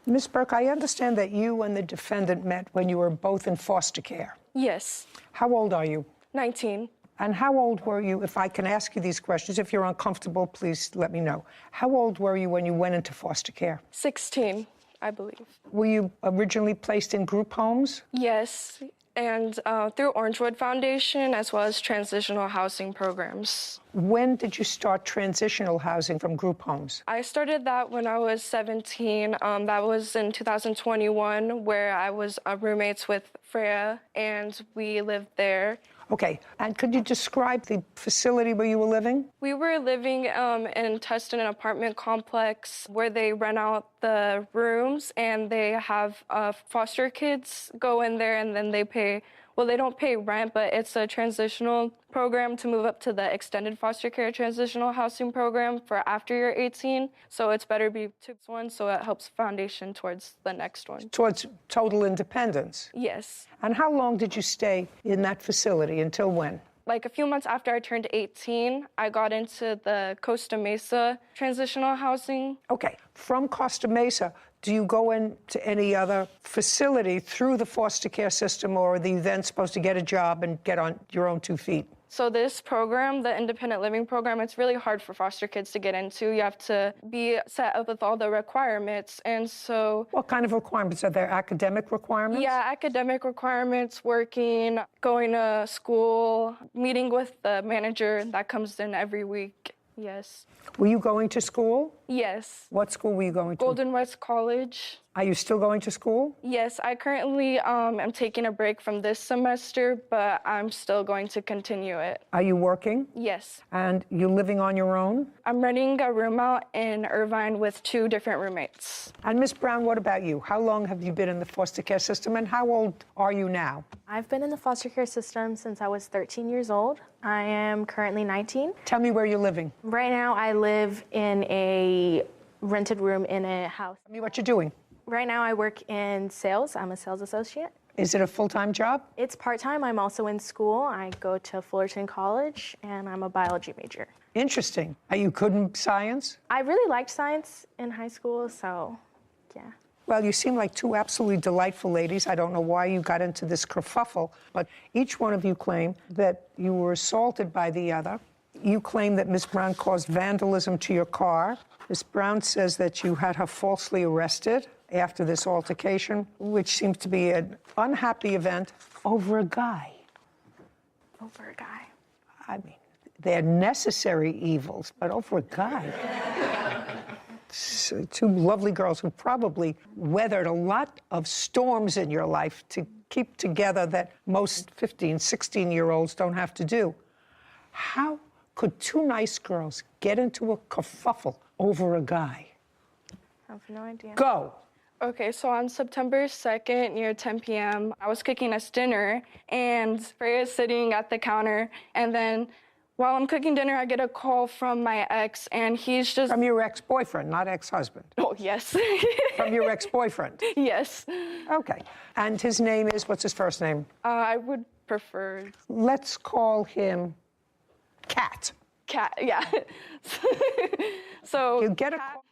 Ms. Burke, I understand that you and the defendant met when you were both in foster care. Yes. How old are you? 19. And how old were you, if I can ask you these questions, if you're uncomfortable, please let me know. How old were you when you went into foster care? 16, I believe. Were you originally placed in group homes? Yes, and through Orangewood Foundation, as well as transitional housing programs. When did you start transitional housing from group homes? I started that when I was 17. That was in 2021, where I was roommates with Freya, and we lived there. Okay, and could you describe the facility where you were living? We were living in Tustin, an apartment complex where they rent out the rooms, and they have foster kids go in there, and then they pay, well, they don't pay rent, but it's a transitional program to move up to the extended foster care transitional housing program for after you're 18. So it's better to be to one, so it helps foundation towards the next one. Towards total independence? Yes. And how long did you stay in that facility? Until when? Like a few months after I turned 18, I got into the Costa Mesa transitional housing. Okay, from Costa Mesa Do you go into any other facility through the foster care system, or are you then supposed to get a job and get on your own 2 feet? So this program, the independent living program, it's really hard for foster kids to get into. You have to be set up with all the requirements. And so... What kind of requirements? Are there academic requirements? Yeah, academic requirements, working, going to school, meeting with the manager that comes in every week. Yes. Were you going to school? Yes. What school were you going to? Golden West College. Are you still going to school? Yes, I currently am taking a break from this semester, but I'm still going to continue it. Are you working? Yes. And you're living on your own? I'm renting a room out in Irvine with 2 different roommates. And Miss Brown, what about you? How long have you been in the foster care system, and how old are you now? I've been in the foster care system since I was 13 years old. I am currently 19. Tell me where you're living. Right now, I live in a rented room in a house. Tell me what you're doing. Right now, I work in sales. I'm a sales associate. Is it a full-time job? It's part-time. I'm also in school. I go to Fullerton College, and I'm a biology major. Interesting. Are you good in science? I really liked science in high school, so yeah. Well, you seem like 2 absolutely delightful ladies. I don't know why you got into this kerfuffle, but each one of you claim that you were assaulted by the other. You claim that Miss Brown caused vandalism to your car. Miss Brown says that you had her falsely arrested after this altercation, which seems to be an unhappy event over a guy. Over a guy. I mean, they're necessary evils, but over a guy. 2 lovely girls who probably weathered a lot of storms in your life to keep together that most 15, 16-year-olds don't have to do. How could 2 nice girls get into a kerfuffle over a guy? I have no idea. Go. Okay, so on September 2nd, near 10 p.m., I was cooking us dinner, and Freya's sitting at the counter, and then while I'm cooking dinner, I get a call from my ex, and he's just... From your ex-boyfriend, not ex-husband. Oh, yes. From your ex-boyfriend? Yes. Okay. And his name is, what's his first name? I would prefer... Let's call him Cat. Cat, yeah. So... You get a call.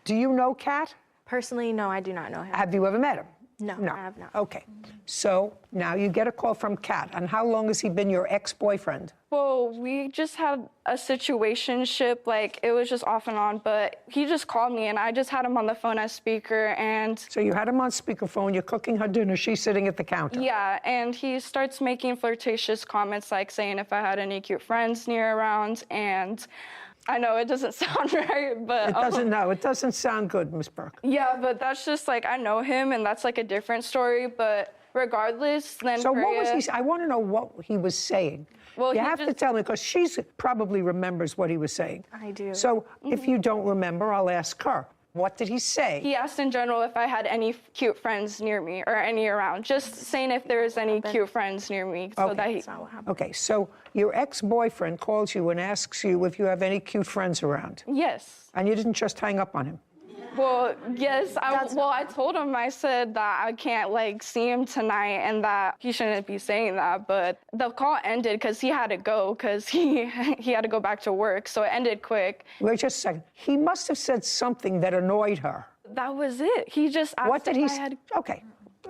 Do you know Cat? Personally, no, I do not know him. Have you ever met him? No, I have not. Okay. So now you get a call from Cat. And how long has he been your ex-boyfriend? Well, we just had a situationship, like it was just off and on, but he just called me and I just had him on the phone as speaker and... So you had him on speakerphone, you're cooking her dinner, she's sitting at the counter. Yeah, and he starts making flirtatious comments like saying if I had any cute friends near around, and I know it doesn't sound right, but... It doesn't sound good, Miss Burke. Yeah, but that's just like, I know him and that's like a different story, but regardless, then So Freya... what was he... I want to know what he was saying. Well, you he have to tell me, because she probably remembers what he was saying. I do. So if you don't remember, I'll ask her. What did he say? He asked in general if I had any cute friends near me or any around. Just saying if there was any cute friends near me. So that he... That's not what happened. Okay, so your ex-boyfriend calls you and asks you if you have any cute friends around. Yes. And you didn't just hang up on him. Well, yes. I told him, I said that I can't like see him tonight and that he shouldn't be saying that. But the call ended because he had to go because he had to go back to work. So it ended quick. Wait just a second. He must have said something that annoyed her. That was it. He just asked What did he say? Okay.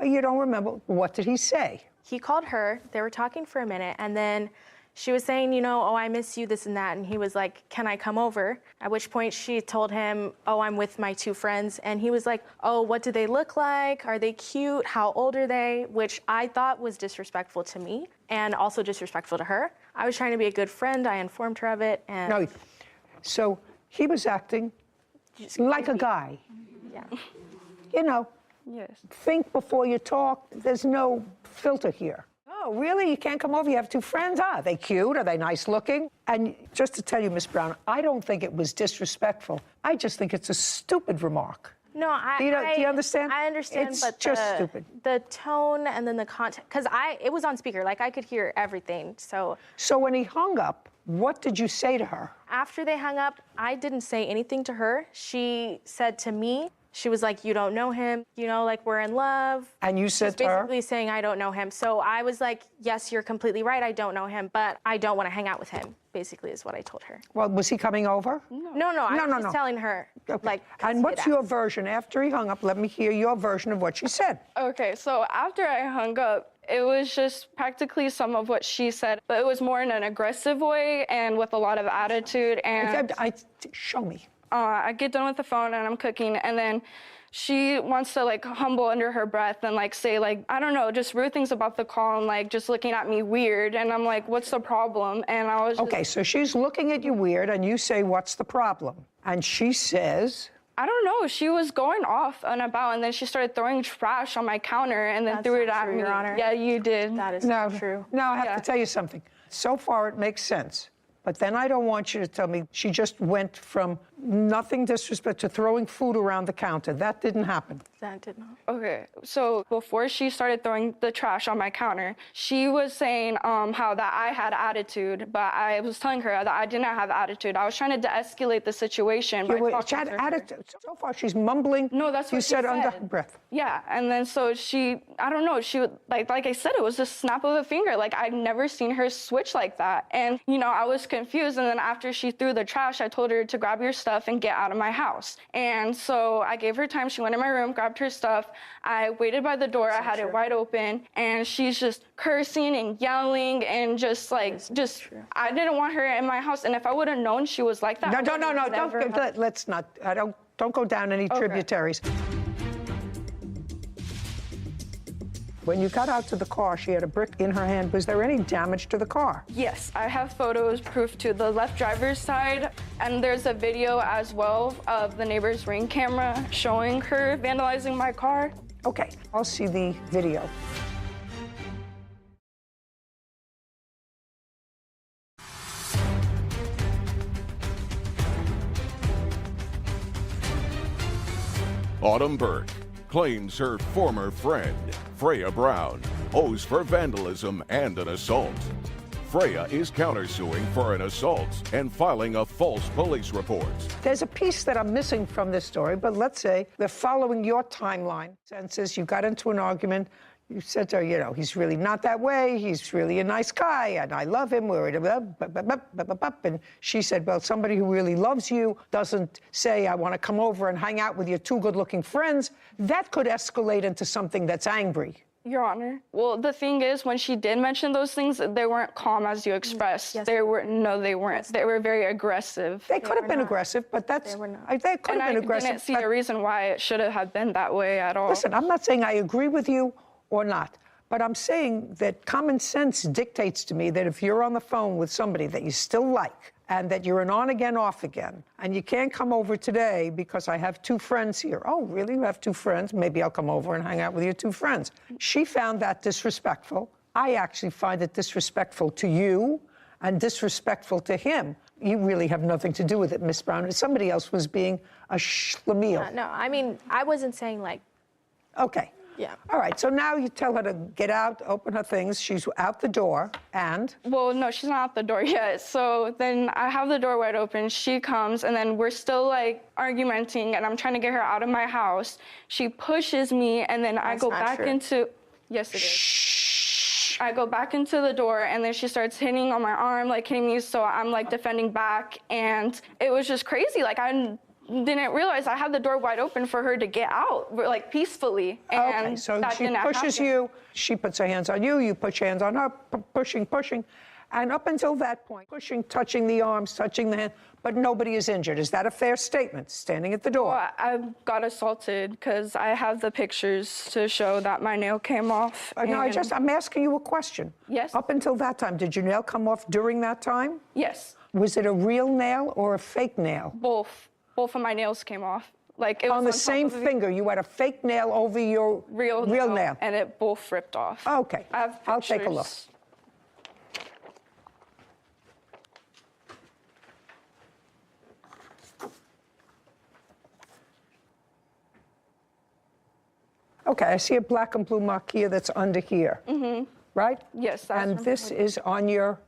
You don't remember. What did he say? He called her. They were talking for a minute, and then she was saying, you know, oh, I miss you, this and that. And he was like, can I come over? At which point she told him, oh, I'm with my 2 friends. And he was like, oh, what do they look like? Are they cute? How old are they? Which I thought was disrespectful to me and also disrespectful to her. I was trying to be a good friend. I informed her of it. And No. So he was acting like a guy. Yeah. You know, Yes. think before you talk. There's no filter here. Oh, really? You can't come over? You have 2 friends? Are they cute? Are they nice looking? And just to tell you, Miss Brown, I don't think it was disrespectful. I just think it's a stupid remark. No, Do you understand? I understand, It's but just stupid. The tone and then the content, because it was on speaker, like I could hear everything. So when he hung up, what did you say to her? after they hung up, I didn't say anything to her. She said to me, she was like, you don't know him, you know, like we're in love. And you said She's to her? basically saying, I don't know him. So I was like, yes, you're completely right, I don't know him, but I don't want to hang out with him. basically is what I told her. Well, was he coming over? No, I was just telling her, like, And what's your version? After he hung up, let me hear your version of what she said. Okay, so after I hung up, it was just practically some of what she said, but it was more in an aggressive way and with a lot of attitude. And show me. I get done with the phone and I'm cooking, and then she wants to like humble under her breath and like say like, I don't know, just rude things about the call and like just looking at me weird. And I'm like, what's the problem? And I was just, Okay, so she's looking at you weird and you say, what's the problem? And she says, I don't know. She was going off and about, and then she started throwing trash on my counter and then threw it at me. Your Honor. Yeah, you did. That is no, true. No, I have to tell you something. So far, it makes sense. But then I don't want you to tell me she just went from nothing disrespect to throwing food around the counter. That didn't happen. That did not. Okay, so before she started throwing the trash on my counter, she was saying how that I had attitude, but I was telling her that I didn't have attitude. I was trying to de-escalate the situation. She had attitude. So far, she's mumbling. No, that's what you she said under her breath. Yeah, and then so she, I don't know, she would, like I said, it was a snap of a finger. Like, I'd never seen her switch like that. And, you know, I was confused. And then after she threw the trash, I told her to grab your stuff and get out of my house. And so I gave her time. She went in my room, grabbed her stuff. I waited by the door. I had it wide open. And she's just cursing and yelling and just like, I didn't want her in my house. And if I would have known she was like that. No, let's not. Don't go down any tributaries. When you got out to the car, she had a brick in her hand. Was there any damage to the car? Yes, I have photos, proof to the left driver's side, and there's a video as well of the neighbor's Ring camera showing her vandalizing my car. Okay, I'll see the video. Autumn Burke claims her former friend, Freya Brown, owes for vandalism and an assault. Freya is countersuing for an assault and filing a false police report. There's a piece that I'm missing from this story, but let's say they're following your timeline. Since you got into an argument, you said to her, you know, he's really not that way. He's really a nice guy, and I love him. And she said, well, somebody who really loves you doesn't say, I want to come over and hang out with your two good-looking friends. That could escalate into something that's angry. Your Honor. Well, the thing is, when she did mention those things, they weren't calm as you expressed. Yes. They weren't. They were very aggressive. They could have been aggressive, but that's... They could have been aggressive. I didn't see a reason why it should have been that way at all. Listen, I'm not saying I agree with you or not, but I'm saying that common sense dictates to me that if you're on the phone with somebody that you still like and that you're an on-again, off-again, and you can't come over today because I have two friends here. Oh, really? You have two friends? Maybe I'll come over and hang out with your two friends. She found that disrespectful. I actually find it disrespectful to you and disrespectful to him. You really have nothing to do with it, Miss Brown. Somebody else was being a schlemiel. No, I mean, I wasn't saying like... Okay. Yeah. All right, so now you tell her to get out, open her things. She's out the door, and? Well, no, she's not out the door yet. So then I have the door wide open. She comes, and then we're still, like, argumenting, and I'm trying to get her out of my house. She pushes me, and then I go back into... Yes, it is. I go back into the door, and then she starts hitting on my arm, like, hitting me, so I'm, like, defending back. And it was just crazy. Like, I didn't realize I had the door wide open for her to get out, like, peacefully. And okay, so that she didn't pushes happen. you, she puts her hands on you, you put your hands on her, pushing. And up until that point, pushing, touching the arms, touching the hand, but nobody is injured. Is that a fair statement, standing at the door? Well, I got assaulted because I have the pictures to show that my nail came off. No, I'm asking you a question. Yes. Up until that time, did your nail come off during that time? Yes. Was it a real nail or a fake nail? Both of my nails came off. Like, it was on the same finger, you had a fake nail over your real nail. And it both ripped off. Okay, I have I'll take a look. pictures. Okay, I see a black and blue mark here that's under here. Mm-hmm. Right? Yes. And this is on your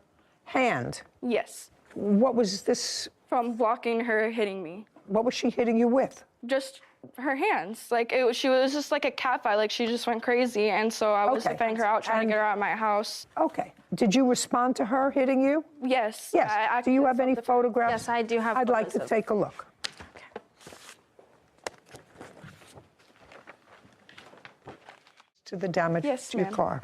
hand. Yes. What was this? From blocking her hitting me. What was she hitting you with? Just her hands. Like she was just like a cat fight. Like she just went crazy, and so I was defending her out, trying to get her out of my house. Okay. Did you respond to her hitting you? Yes. Yes. Do you have any photographs? Yes, I do have I'd like photos to of- take a look. To the damage to your ma'am. car.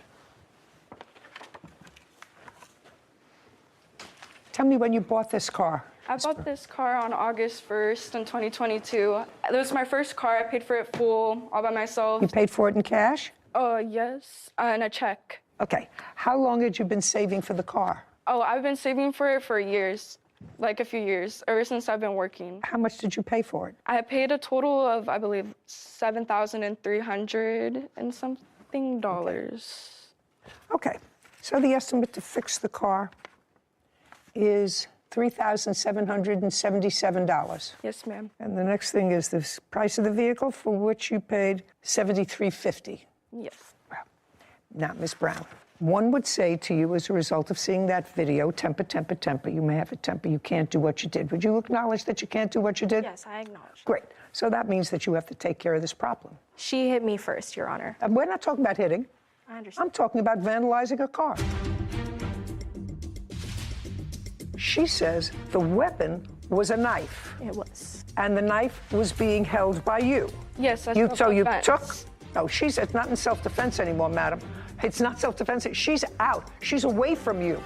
Tell me when you bought this car. I bought this car on August 1st in 2022. It was my first car. I paid for it full, all by myself. You paid for it in cash? Yes, and a check. Okay. How long had you been saving for the car? Oh, I've been saving for it for years, like a few years, ever since I've been working. How much did you pay for it? I paid a total of, I believe, $7,300 and something dollars. Okay. So the estimate to fix the car is $3,777. Yes, ma'am. And the next thing is the price of the vehicle, for which you paid $7,350. Yes. Now, Ms. Brown, one would say to you, as a result of seeing that video, temper, temper, temper, you may have a temper, you can't do what you did. Would you acknowledge that you can't do what you did? Yes, I acknowledge. Great. So that means that you have to take care of this problem. She hit me first, Your Honor. And we're not talking about hitting. I understand. I'm talking about vandalizing a car. She says the weapon was a knife. It was. And the knife was being held by you. Yes, that's So you self-defense. took. No, it's not in self-defense anymore, madam. It's not self-defense. She's out. She's away from you.